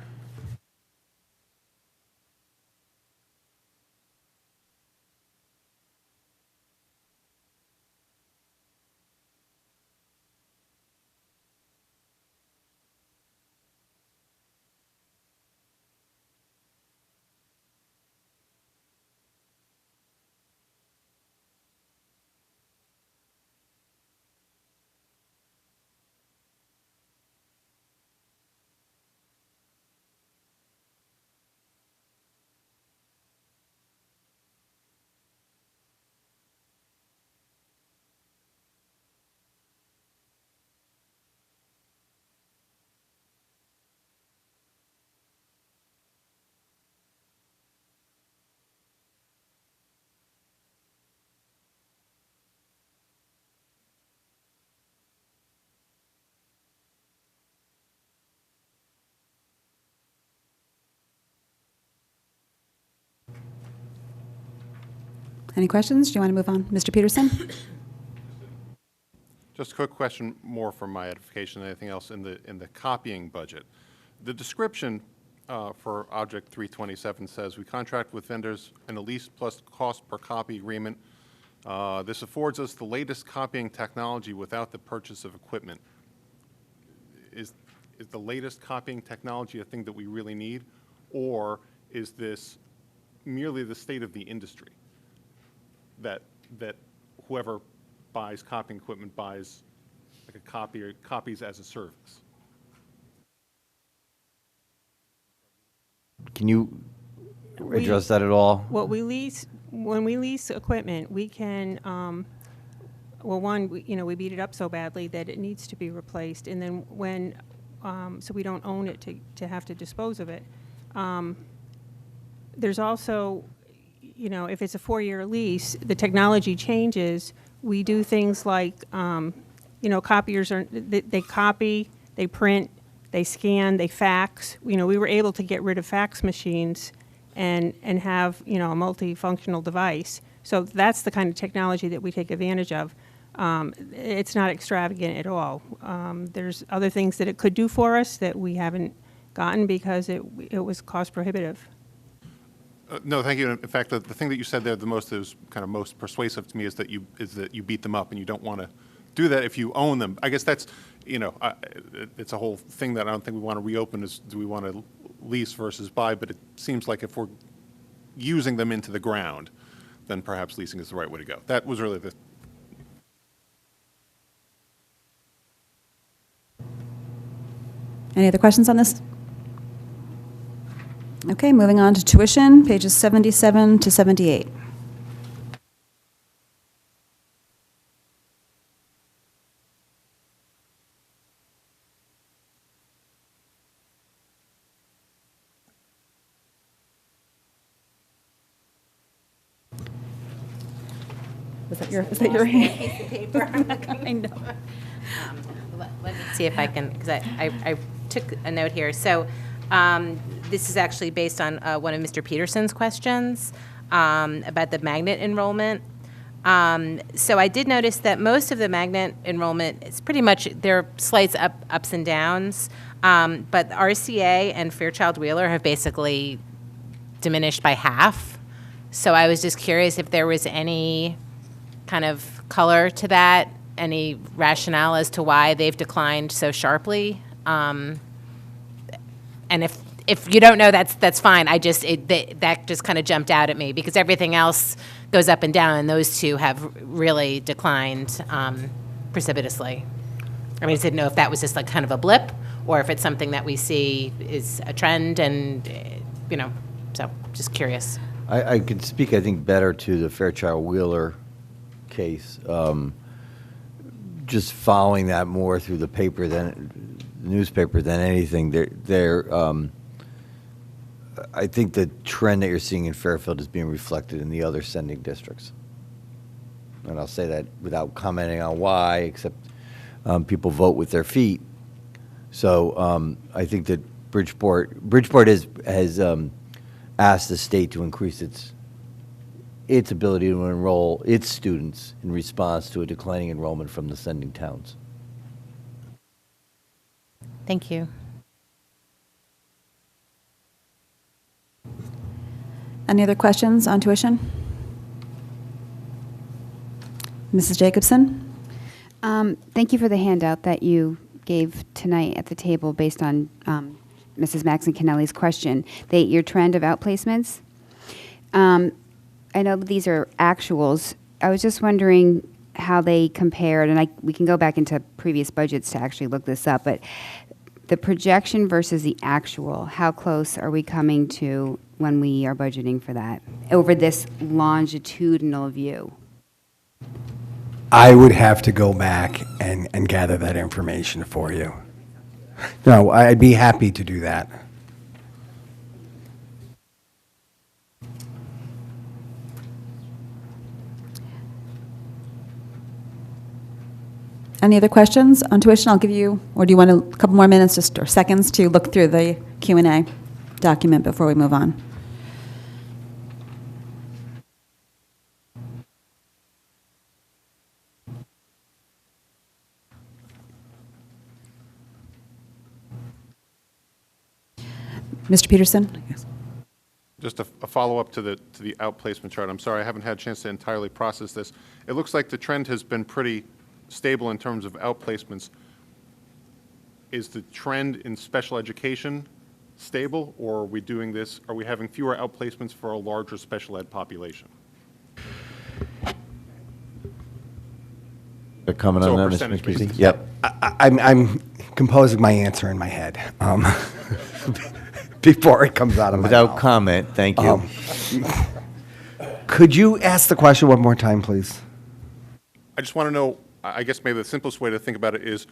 Any questions? Do you want to move on? Mr. Peterson? Just a quick question more for my edification than anything else in the copying budget. The description for Object 327 says we contract with vendors in a lease plus cost per copy agreement. This affords us the latest copying technology without the purchase of equipment. Is the latest copying technology a thing that we really need, or is this merely the state of the industry? That whoever buys copying equipment buys like a copy or copies as a service. Can you address that at all? When we lease equipment, we can, we beat it up so badly that it needs to be replaced. And then so we don't own it to have to dispose of it. There's also, if it's a 4-year lease, the technology changes We do things like, copiers they copy, they print, they scan, they fax. We were able to get rid of fax machines and have, a multifunctional device. So that's the kind of technology that we take advantage of. It's not extravagant at all. There's other things that it could do for us that we haven't gotten because it was cost prohibitive. No, thank you. In fact, the thing that you said there the most is kind of most persuasive to me is that you beat them up and you don't want to do that if you own them. I guess that's, it's a whole thing that I don't think we want to reopen is do we want to lease versus buy, but it seems like if we're using them into the ground, then perhaps leasing is the right way to go. That was really the... Any other questions on this? Okay, moving on to tuition, pages 77 to 78. Is that your hand? Piece of paper. I know. Let me see if I can, because I took a note here. So this is actually based on one of Mr. Peterson's questions about the magnet enrollment. So I did notice that most of the magnet enrollment is pretty much, there are slight ups and downs, but RCA and Fairchild Wheeler have basically diminished by half. So I was just curious if there was any kind of color to that, any rationale as to why they've declined so sharply. And if you don't know, that's fine. That just kind of jumped out at me because everything else goes up and down, and those two have really declined precipitously. I mean, I didn't know if that was just like kind of a blip, or if it's something that we see is a trend, and so just curious. I could speak, I think, better to the Fairchild Wheeler case. Just following that more through the paper than the newspaper than anything. I think the trend that you're seeing in Fairfield is being reflected in the other sending districts. And I'll say that without commenting on why, except people vote with their feet. So I think that Bridgeport has asked the state to increase its ability to enroll its students in response to a declining enrollment from the sending towns. Thank you. Any other questions on tuition? Mrs. Jacobson? Thank you for the handout that you gave tonight at the table based on Mrs. Maxon Kennelly's question. Your trend of outplacements. I know that these are actuals. I was just wondering how they compared, and we can go back into previous budgets to actually look this up, but the projection versus the actual, how close are we coming to when we are budgeting for that over this longitudinal view? I would have to go back and gather that information for you. No, I'd be happy to do that. Any other questions on tuition? I'll give you, or do you want a couple more minutes or seconds to look through the Q&A document before we move on? Mr. Peterson? Yes. Just a follow-up to the outplacement chart. I'm sorry, I haven't had a chance to entirely process this. It looks like the trend has been pretty stable in terms of outplacements. Is the trend in special education stable, or are we doing this? Are we having fewer outplacements for a larger special ed population? A comment So on a that, percentage Mr. McKessie? basis. Yep. I'm composing my answer in my head before it comes out of my Without mouth. comment, thank you. Could you ask the question one more time, please? I just want to know, I guess maybe the simplest way to think about it is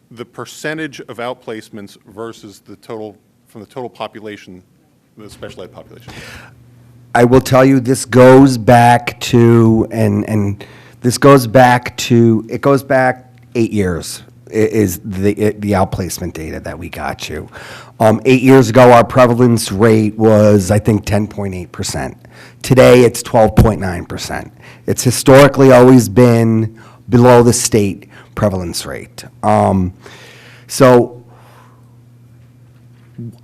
the percentage of outplacements versus the total, from the total population, the special ed population. I will tell you this goes back to, and This goes back 8 years, is the outplacement data that we got you. 8 years ago, our prevalence rate was, I think, 10.8%. Today, it's 12.9%. It's historically always been below the state prevalence rate. So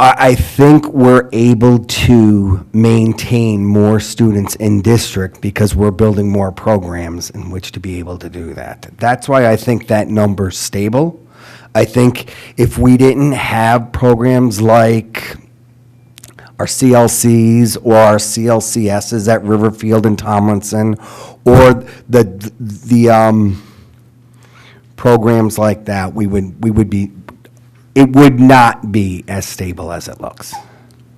I think we're able to maintain more students in district because we're building more programs in which to be able to do that. That's why I think that number's stable. I think if we didn't have programs like our CLCs or our CLCSs at Riverfield and Tomlinson, or the programs like that, it would not be as stable as it looks.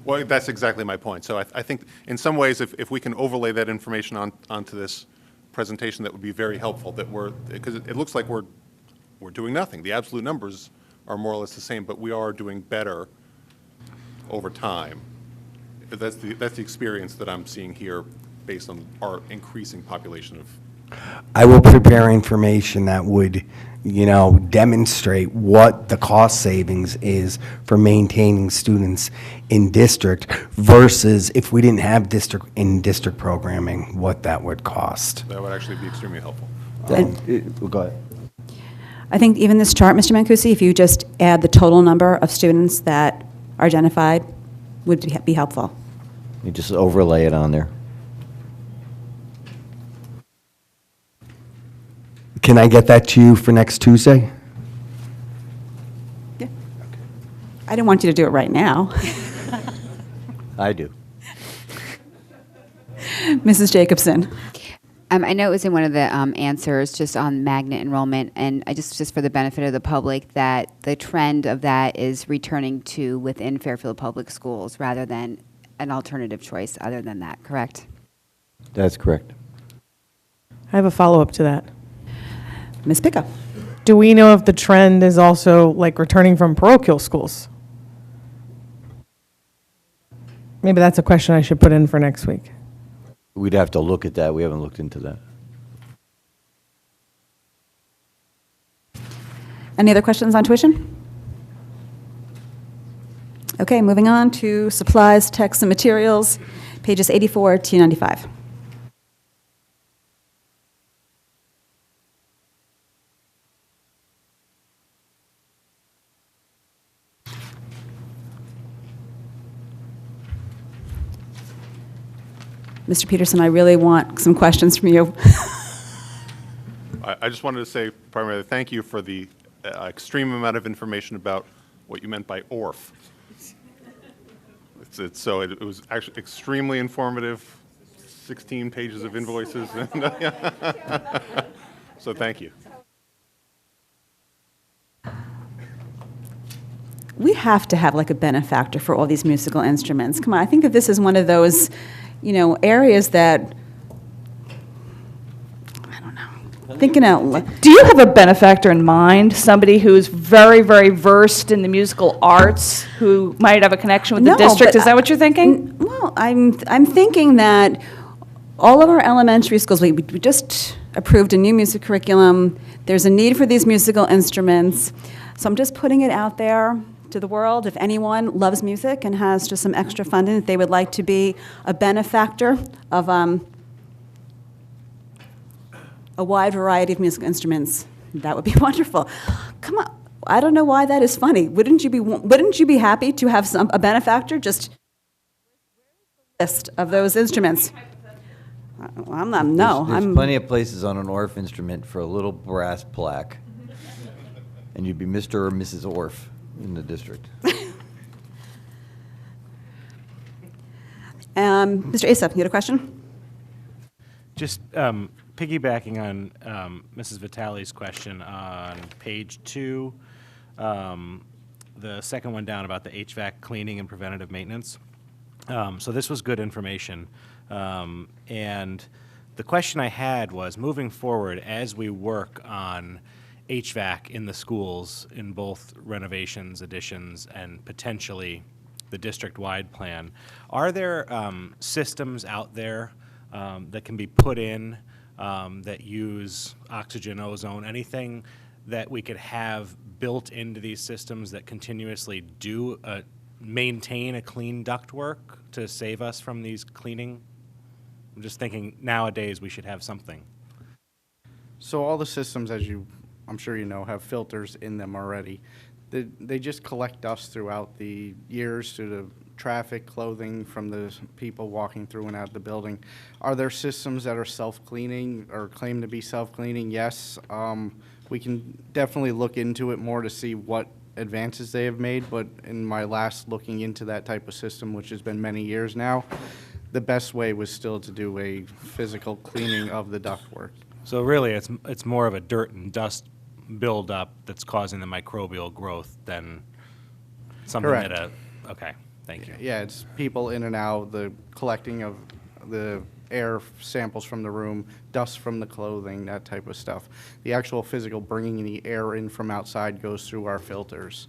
Well, that's exactly my point. So I think in some ways, if we can overlay that information onto this presentation, that would be very helpful, because it looks like we're doing nothing. The absolute numbers are more or less the same, but we are doing better over time. That's the experience that I'm seeing here based on our increasing population of. I will prepare information that would, demonstrate what the cost savings is for maintaining students in district versus if we didn't have district programming, what that would cost. That would actually be extremely helpful. Go ahead. I think even this chart, Mr. Mancusi, if you just add the total number of students that are identified, would be helpful. You just overlay it on there. Can I get that to you for next Tuesday? Yeah. I didn't want you to do it right now. I do. Mrs. Jacobson. I know it was in one of the answers just on magnet enrollment, and I just for the benefit of the public, that the trend of that is returning to within Fairfield Public Schools rather than an alternative choice other than that, correct? That's correct. I have a follow-up to that. Ms. Pickup. Do we know if the trend is also like returning from parochial schools? Maybe that's a question I should put in for next week. We'd have to look at that. We haven't looked into that. Any other questions on tuition? Okay, moving on to supplies, texts, and materials, pages 84 to 95. Mr. Peterson, I really want some questions from you. I just wanted to say primarily thank you for the extreme amount of information about what you meant by ORF. It was actually extremely informative, 16 pages of invoices. So thank you. We have to have like a benefactor for all these musical instruments. Come on, I think that this is one of those areas that, I don't know, thinking out loud. Do you have a benefactor in mind? Somebody who's very, very versed in the musical arts, who might have a connection with the district? Is that what you're thinking? Well, I'm thinking that all of our elementary schools, we just approved a new music curriculum. There's a need for these musical instruments. So I'm just putting it out there to the world. If anyone loves music and has just some extra funding that they would like to be a benefactor of a wide variety of musical instruments, that would be wonderful. Come on, I don't know why that is funny. Wouldn't you be happy to have a benefactor just list of those instruments? Well, I'm not. No, There's plenty of places on an Orff instrument for a little brass plaque, and you'd be Mr. or Mrs. Orff in the district. Mr. Asa, you had a question? Just piggybacking on Mrs. Vitale's question on page 2, the second one down about the HVAC cleaning and preventative maintenance. So this was good information. And the question I had was, moving forward, as we work on HVAC in the schools in both renovations, additions, and potentially the district-wide plan, are there systems out there that can be put in that use oxygen, ozone, anything that we could have built into these systems that continuously do maintain a clean ductwork to save us from these cleaning? I'm just thinking nowadays we should have something. So all the systems, as I'm sure you know, have filters in them already. They just collect dust throughout the years through the traffic, clothing from the people walking through and out of the building. Are there systems that are self-cleaning or claim to be self-cleaning? Yes. We can definitely look into it more to see what advances they have made, but in my last looking into that type of system, which has been many years now, the best way was still to do a physical cleaning of the ductwork. So really, it's more of a dirt and dust buildup that's causing the microbial growth than something Correct. that okay, thank you. Yeah, it's people in and out, the collecting of the air samples from the room, dust from the clothing, that type of stuff. The actual physical bringing the air in from outside goes through our filters.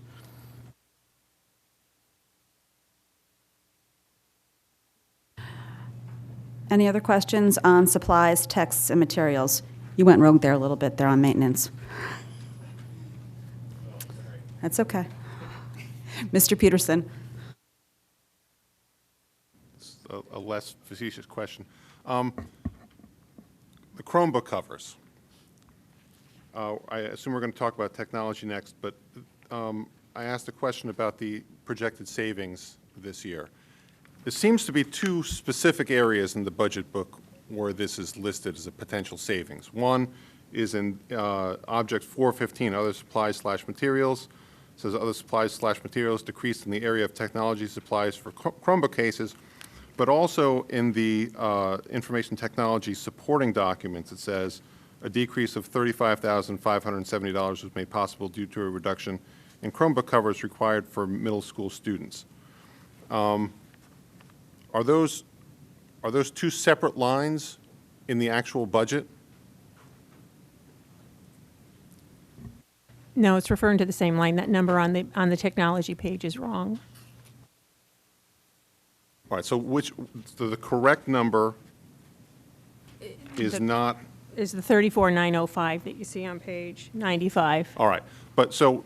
Any other questions on supplies, texts, and materials? You went rogue there a little bit there on maintenance. That's okay. Mr. Peterson. It's a less facetious question. The Chromebook covers. I assume we're going to talk about technology next, but I asked a question about the projected savings this year. There seems to be two specific areas in the budget book where this is listed as a potential savings. One is in Object 415, other supplies/materials. It says other supplies/materials decreased in the area of technology supplies for Chromebook cases, but also in the information technology supporting documents. It says a decrease of $35,570 was made possible due to a reduction in Chromebook covers required for middle school students. Are those two separate lines in the actual budget? No, it's referring to the same line. That number on the technology page is wrong. All right, so the correct number is not... Is the 34,905 that you see on page 95. All right, but so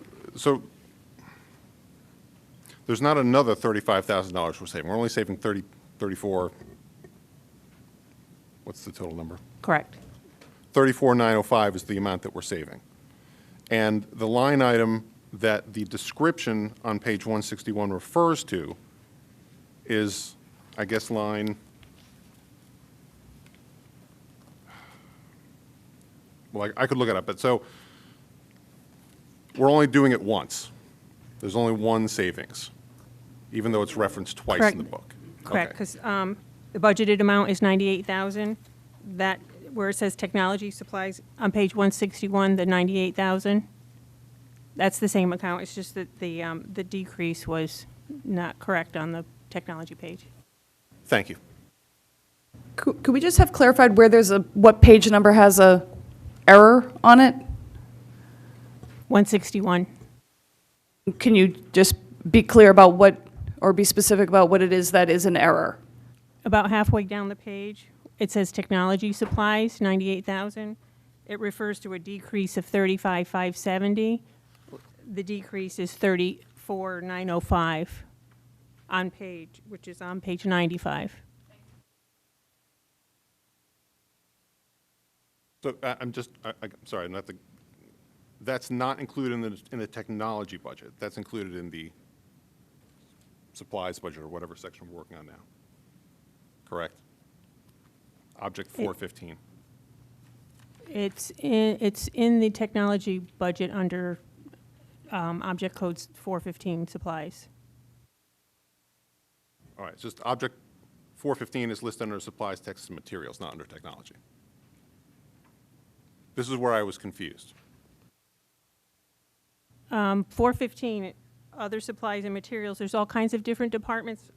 there's not another $35,000 we're saving. We're only saving 34, what's the total number? Correct. 34,905 is the amount that we're saving. And the line item that the description on page 161 refers to is, I guess, line, well, I could look it up, but so we're only doing it once. There's only one savings, even though it's referenced twice Correct. in the book. Correct, Okay. because the budgeted amount is 98,000. That, where it says technology supplies, on page 161, the 98,000, that's the same account. It's just that the decrease was not correct on the technology page. Thank you. Could we just have clarified where what page number has a error on it? 161. Can you just be clear about or be specific about what it is that is an error? About halfway down the page, it says technology supplies, 98,000. It refers to a decrease of 35,570. The decrease is 34,905 on page, which is on page 95. So I'm sorry, that's not included in the technology budget. That's included in the supplies budget or whatever section we're working on now. Correct? Object 415. It's in the technology budget under object codes 415 supplies. All right, it's just object 415 is listed under supplies, texts, and materials, not under technology. This is where I was confused. 415, other supplies and materials, there's all kinds of different departments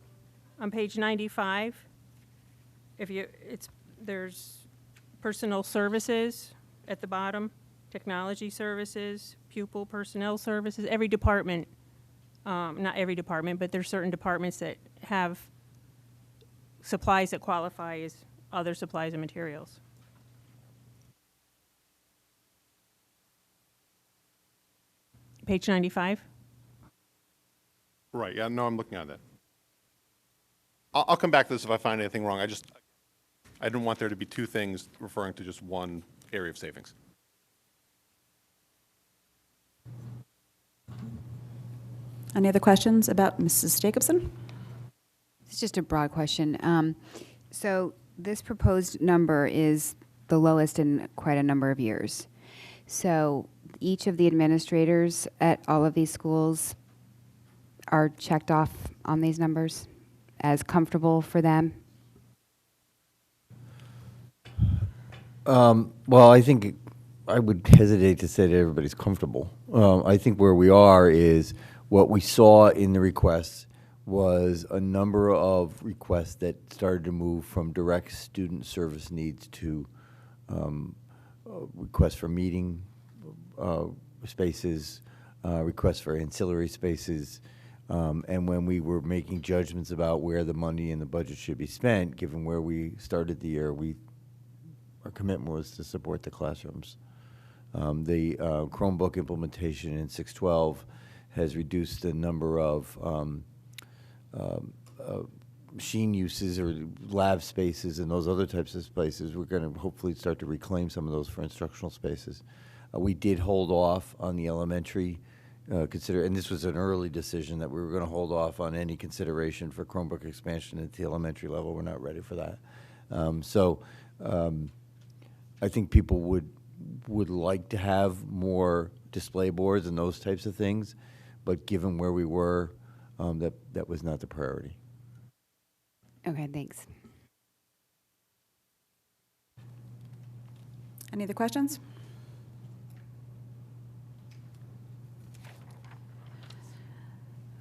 on page 95. There's personnel services at the bottom, technology services, pupil personnel services, every department, not every department, but there's certain departments that have supplies that qualify as other supplies and materials. page 95. Right, yeah, no, I'm looking at that. I'll come back to this if I find anything wrong. I didn't want there to be two things referring to just one area of savings. Any other questions about Mrs. Jacobson? It's just a broad question. So this proposed number is the lowest in quite a number of years. So each of the administrators at all of these schools are checked off on these numbers as comfortable for them? Well, I think I would hesitate to say that everybody's comfortable. I think where we are is what we saw in the requests was a number of requests that started to move from direct student service needs to requests for meeting spaces, requests for ancillary spaces, and when we were making judgments about where the money in the budget should be spent, given where we started the year, our commitment was to support the classrooms. The Chromebook implementation in 612 has reduced the number of machine uses or lab spaces and those other types of spaces. We're going to hopefully start to reclaim some of those for instructional spaces. We did hold off on the elementary and this was an early decision that we were going to hold off on any consideration for Chromebook expansion at the elementary level. We're not ready for that. I think people would like to have more display boards and those types of things, but given where we were, that was not the priority. Okay, thanks. Any other questions?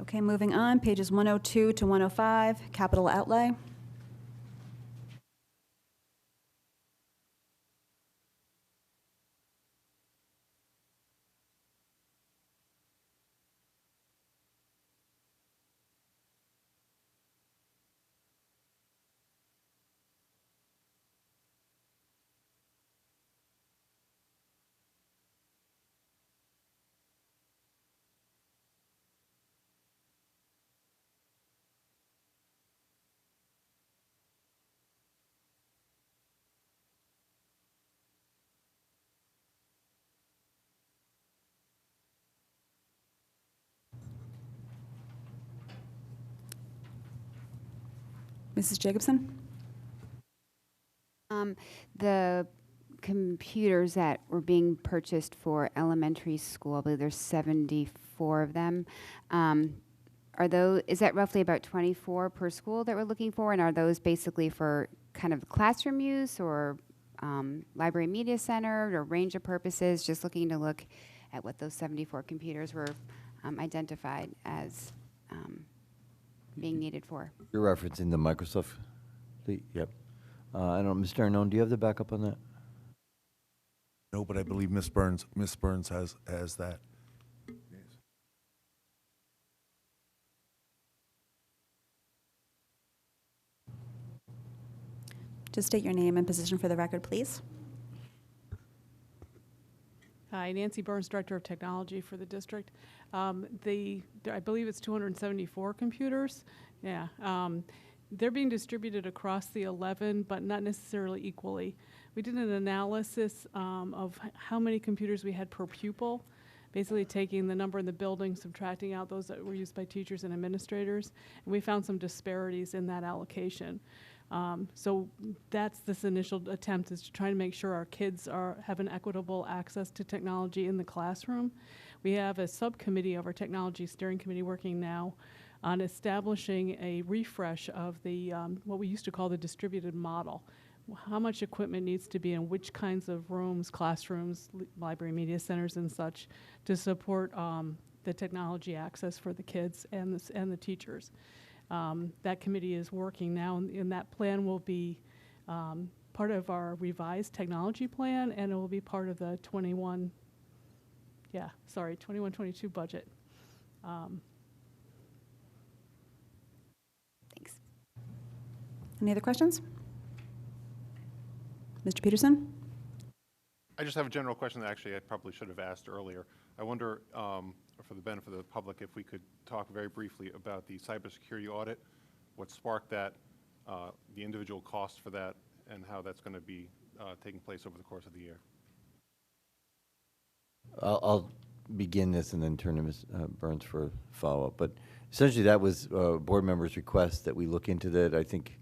Okay, moving on, pages 102 to 105, capital outlay. Mrs. Jacobson? The computers that were being purchased for elementary school, I believe there's 74 of them. Is that roughly about 24 per school that we're looking for? And are those basically for kind of classroom use or library media center or range of purposes? Just looking to look at what those 74 computers were identified as being needed for. You're referencing the Microsoft, yep. I don't know, Mr. Arnone, do you have the backup on that? No, but I believe Ms. Burns has that. Just state your name and position for the record, please. Hi, Nancy Burns, Director of Technology for the district. I believe it's 274 computers. Yeah. They're being distributed across the 11, but not necessarily equally. We did an analysis of how many computers we had per pupil, basically taking the number in the building, subtracting out those that were used by teachers and administrators, and we found some disparities in that allocation. So that's this initial attempt, is to try to make sure our kids have an equitable access to technology in the classroom. We have a subcommittee of our technology steering committee working now on establishing a refresh of the what we used to call the distributed model. How much equipment needs to be in which kinds of rooms, classrooms, library media centers and such, to support the technology access for the kids and the teachers. That committee is working now, and that plan will be part of our revised technology plan, and it will be part of the 21-22 budget. Thanks. Any other questions? Mr. Peterson? I just have a general question that actually I probably should have asked earlier. I wonder, for the benefit of the public, if we could talk very briefly about the cybersecurity audit, what sparked that, the individual costs for that, and how that's going to be taking place over the course of the year. I'll begin this and then turn to Ms. Burns for a follow-up. But essentially, that was board members' request that we look into that. I think,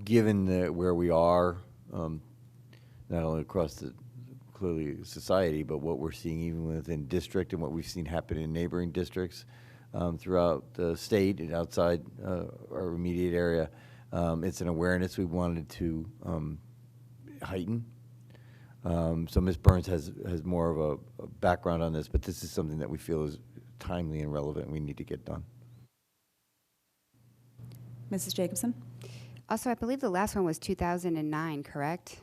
given where we are, not only across the clearly society, but what we're seeing even within district and what we've seen happen in neighboring districts throughout the state and outside our immediate area, it's an awareness we wanted to heighten. So Ms. Burns has more of a background on this, but this is something that we feel is timely and relevant and we need to get done. Mrs. Jacobson? Also, I believe the last one was 2009, correct?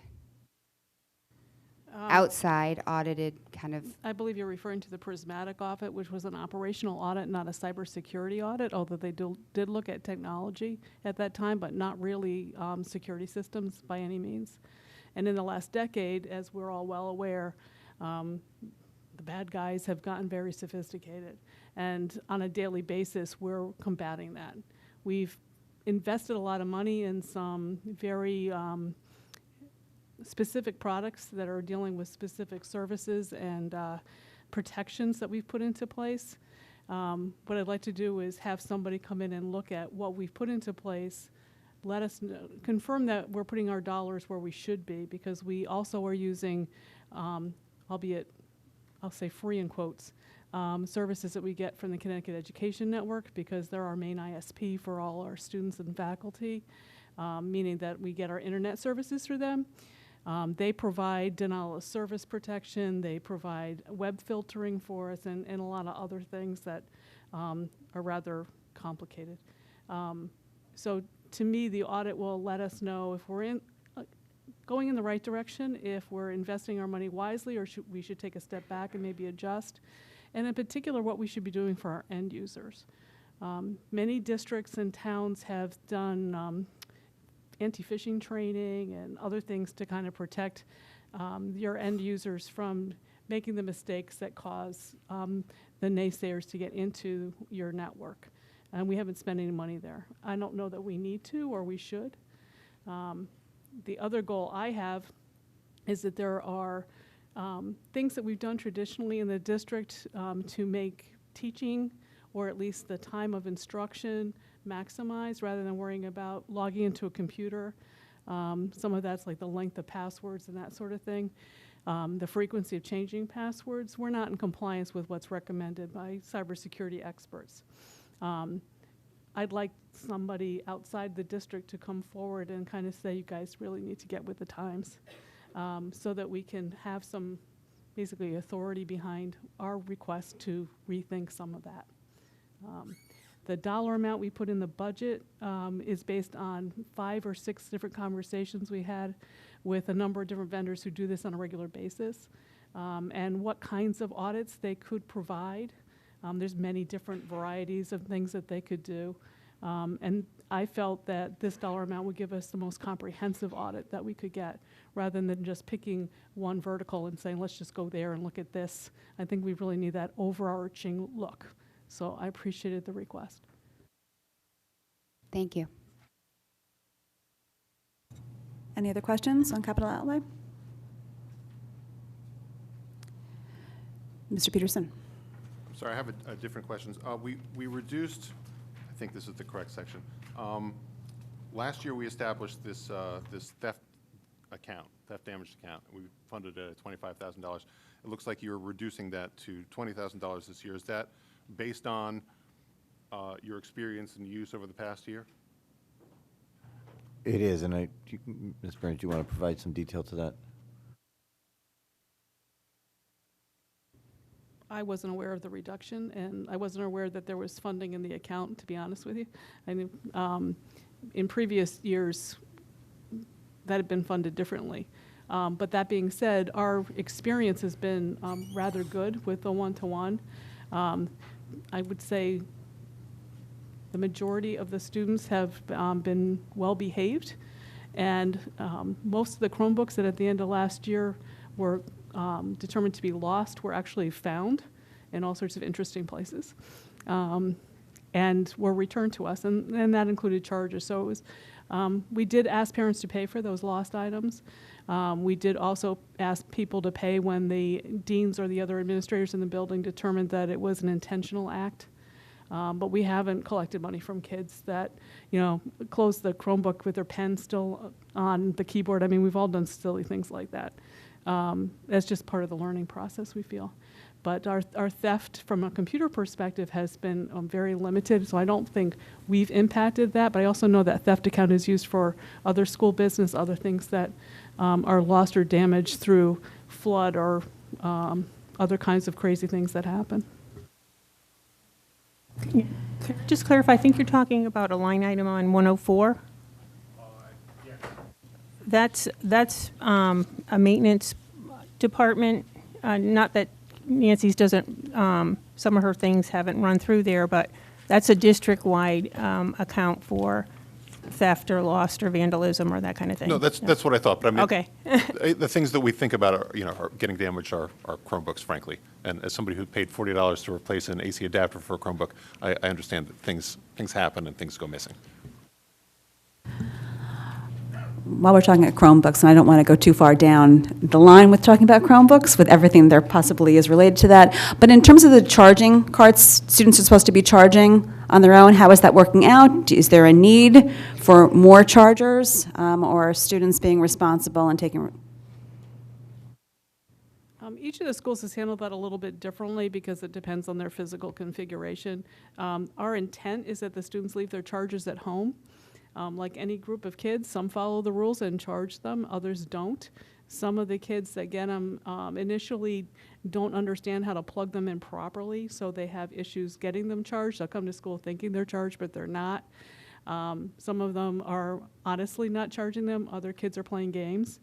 Outside audited kind of. I believe you're referring to the Prismatic audit, which was an operational audit, not a cybersecurity audit, although they did look at technology at that time, but not really security systems by any means. And in the last decade, as we're all well aware, the bad guys have gotten very sophisticated. And on a daily basis, we're combating that. We've invested a lot of money in some very specific products that are dealing with specific services and protections that we've put into place. What I'd like to do is have somebody come in and look at what we've put into place, let us know, confirm that we're putting our dollars where we should be, because we also are using, albeit I'll say free in quotes, services that we get from the Connecticut Education Network, because they're our main ISP for all our students and faculty, meaning that we get our internet services through them. They provide denial of service protection, they provide web filtering for us, and a lot of other things that are rather complicated. So to me, the audit will let us know if we're going in the right direction, if we're investing our money wisely, or we should take a step back and maybe adjust, and in particular, what we should be doing for our end users. Many districts and towns have done anti-phishing training and other things to kind of protect your end users from making the mistakes that cause the naysayers to get into your network. And we haven't spent any money there. I don't know that we need to or we should. The other goal I have is that there are things that we've done traditionally in the district to make teaching, or at least the time of instruction, maximized rather than worrying about logging into a computer. Some of that's like the length of passwords and that sort of thing. The frequency of changing passwords, we're not in compliance with what's recommended by cybersecurity experts. I'd like somebody outside the district to come forward and kind of say, you guys really need to get with the times, so that we can have some basically authority behind our request to rethink some of that. The dollar amount we put in the budget is based on 5 or 6 different conversations we had with a number of different vendors who do this on a regular basis, and what kinds of audits they could provide. There's many different varieties of things that they could do. And I felt that this dollar amount would give us the most comprehensive audit that we could get, rather than just picking one vertical and saying, let's just go there and look at this. I think we really need that overarching look. So I appreciated the request. Thank you. Any other questions on capital outlay? Mr. Peterson. Sorry, I have a different questions. We reduced, I think this is the correct section. Last year we established this this theft damaged account. We funded it at $25,000. It looks like you're reducing that to $20,000 this year. Is that based on your experience and use over the past year? It is, and Ms. Burns, do you want to provide some detail to that? I wasn't aware of the reduction, and I wasn't aware that there was funding in the account, to be honest with you. I knew in previous years that had been funded differently. But that being said, our experience has been rather good with the one-to-one. I would say the majority of the students have been well behaved, and most of the Chromebooks that at the end of last year were determined to be lost were actually found in all sorts of interesting places, and were returned to us, and that included charges. So it was, we did ask parents to pay for those lost items. We did also ask people to pay when the deans or the other administrators in the building determined that it was an intentional act. But we haven't collected money from kids that, close the Chromebook with their pen still on the keyboard. I mean, we've all done silly things like that. That's just part of the learning process, we feel. But our theft from a computer perspective has been very limited, so I don't think we've impacted that. But I also know that theft account is used for other school business, other things that are lost or damaged through flood or other kinds of crazy things that happen. Just clarify, I think you're talking about a line item on 104? That's a maintenance department. Not that Nancy's doesn't, some of her things haven't run through there, but that's a district-wide account for theft or lost or vandalism or that kind of thing. No, that's what I thought, but I mean, okay. The things that we think about are getting damaged are Chromebooks, frankly. And as somebody who paid $40 to replace an AC adapter for a Chromebook, I understand that things happen and things go missing. While we're talking about Chromebooks, and I don't want to go too far down the line with talking about Chromebooks, with everything there possibly is related to that, but in terms of the charging cards, students are supposed to be charging on their own. How is that working out? Is there a need for more chargers, or are students being responsible and taking... Each of the schools has handled that a little bit differently because it depends on their physical configuration. Our intent is that the students leave their chargers at home. Like any group of kids, some follow the rules and charge them, others don't. Some of the kids that get them initially don't understand how to plug them in properly, so they have issues getting them charged. They'll come to school thinking they're charged, but they're not. Some of them are honestly not charging them. Other kids are playing games.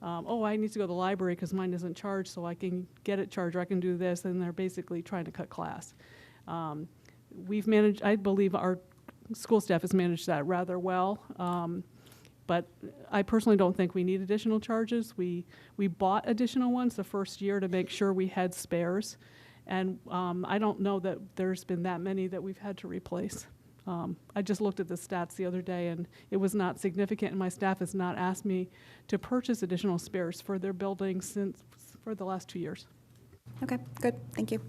Oh, I need to go to the library because mine isn't charged, so I can get it charged, or I can do this, and they're basically trying to cut class. We've managed, I believe our school staff has managed that rather well, but I personally don't think we need additional charges. We bought additional ones the first year to make sure we had spares, and I don't know that there's been that many that we've had to replace. I just looked at the stats the other day, and it was not significant, and my staff has not asked me to purchase additional spares for their buildings for the last 2 years. Okay, good, thank you.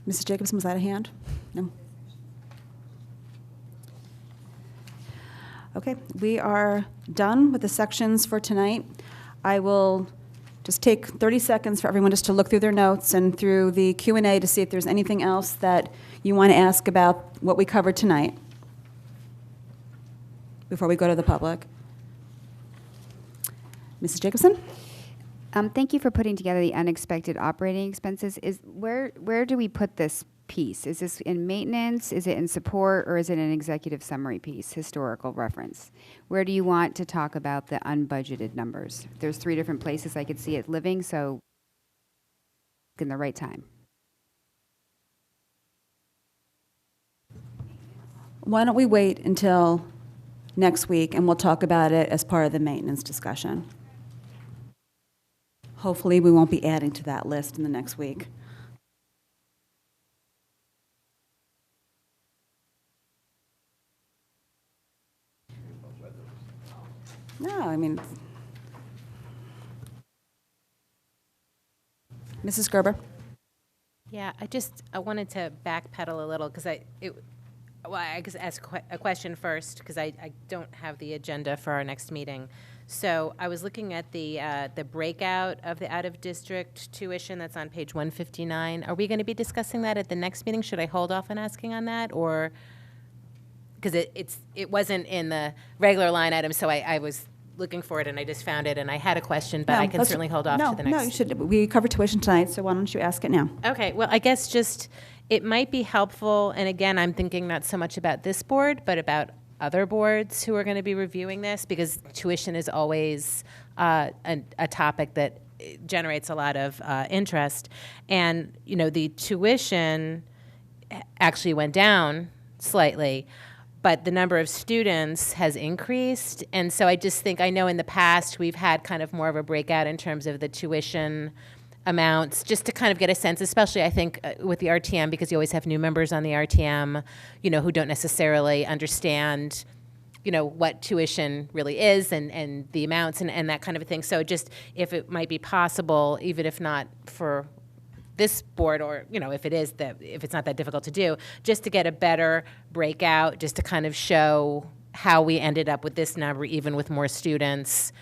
Mrs. Jacobson, was that a hand? No? Okay, we are done with the sections for tonight. I will just take 30 seconds for everyone just to look through their notes and through the Q&A to see if there's anything else that you want to ask about what we covered tonight before we go to the public. Mrs. Jacobson? Thank you for putting together the unexpected operating expenses. Where do we put this piece? Is this in maintenance, is it in support, or is it an executive summary piece, historical reference? Where do you want to talk about the unbudgeted numbers? There's 3 different places I could see it living, so in the right time. Why don't we wait until next week and we'll talk about it as part of the maintenance discussion. Hopefully we won't be adding to that list in the next week. No, I mean, Mrs. Gerber? Yeah, I wanted to backpedal a little because I guess ask a question first because I don't have the agenda for our next meeting. So I was looking at the breakout of the out-of-district tuition that's on page 159. Are we going to be discussing that at the next meeting? Should I hold off on asking on that, or because it wasn't in the regular line item, so I was looking for it and I just found it and I had a question, but I can certainly hold off to the next. No, you should. We covered tuition tonight, so why don't you ask it now? Okay, well, I guess just it might be helpful, and again, I'm thinking not so much about this board, but about other boards who are going to be reviewing this, because tuition is always a topic that generates a lot of interest. And, the tuition actually went down slightly, but the number of students has increased. And so I just think, I know in the past we've had kind of more of a breakout in terms of the tuition amounts, just to kind of get a sense, especially I think with the RTM, because you always have new members on the RTM, who don't necessarily understand what tuition really is and the amounts and that kind of a thing. So just if it might be possible, even if not for this board, or if it is if it's not that difficult to do, just to get a better breakout, just to kind of show how we ended up with this number, even with more students.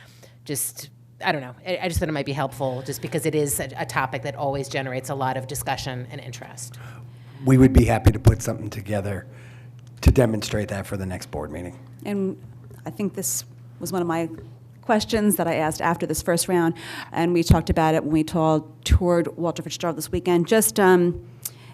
Just, I don't know. I just thought it might be helpful, just because it is a topic that always generates a lot of discussion and interest. We would be happy to put something together to demonstrate that for the next board meeting. And I think this was one of my questions that I asked after this first round, and we talked about it when we toured Walter Fitzgerald this weekend. Just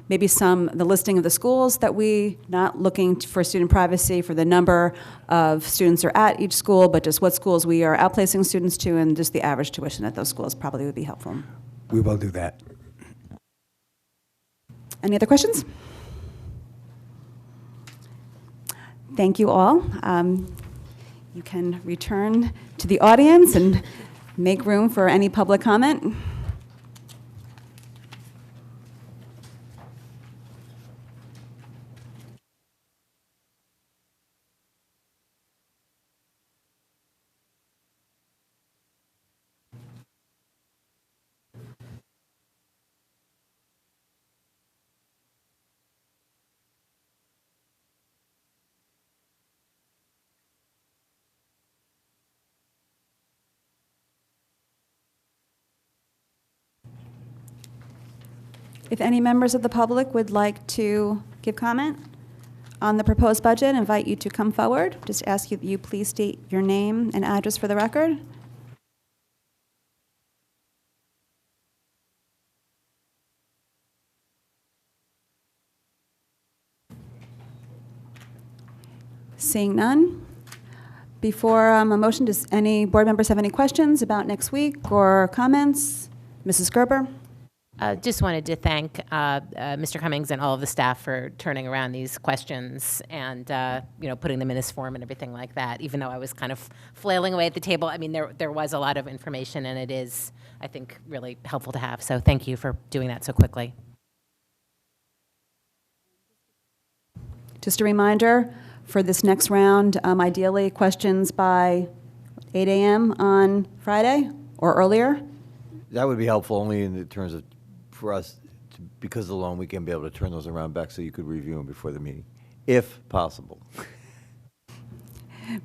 maybe the listing of the schools that we, not looking for student privacy for the number of students are at each school, but just what schools we are outplacing students to, and just the average tuition at those schools probably would be helpful. We will do that. Any other questions? Thank you all. You can return to the audience and make room for any public comment. If any members of the public would like to give comment on the proposed budget, I invite you to come forward. Just ask you that you please state your name and address for the record. Seeing none. Before a motion, does any board members have any questions about next week or comments? Mrs. Gerber? Just wanted to thank Mr. Cummings and all of the staff for turning around these questions and putting them in this form and everything like that. Even though I was kind of flailing away at the table, I mean there was a lot of information, and it is, I think, really helpful to have. So thank you for doing that so quickly. Just a reminder for this next round, ideally questions by 8 a.m. on Friday or earlier. That would be helpful only in the terms of, for us, because of the long weekend, be able to turn those around back so you could review them before the meeting, if possible.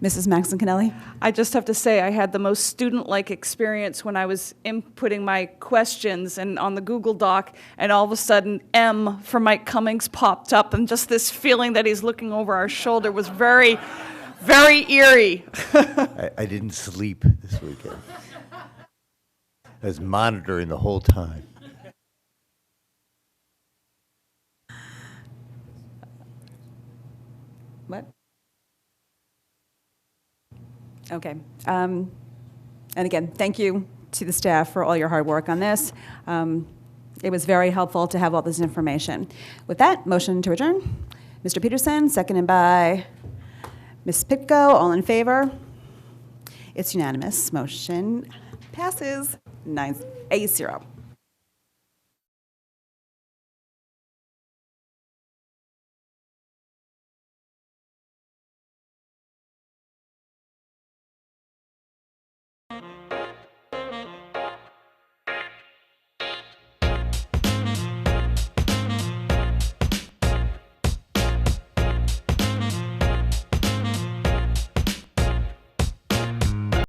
Mrs. Maxon Kennelly? I just have to say I had the most student-like experience when I was inputting my questions and on the Google Doc, and all of a sudden M for Mike Cummings popped up, and just this feeling that he's looking over our shoulder was very, very eerie. I didn't sleep this weekend. I was monitoring the whole time. What? Okay. And again, thank you to the staff for all your hard work on this. It was very helpful to have all this information. With that, motion to adjourn. Mr. Peterson, seconded by Ms. Pitko. All in favor? It's unanimous. Motion passes 9-0.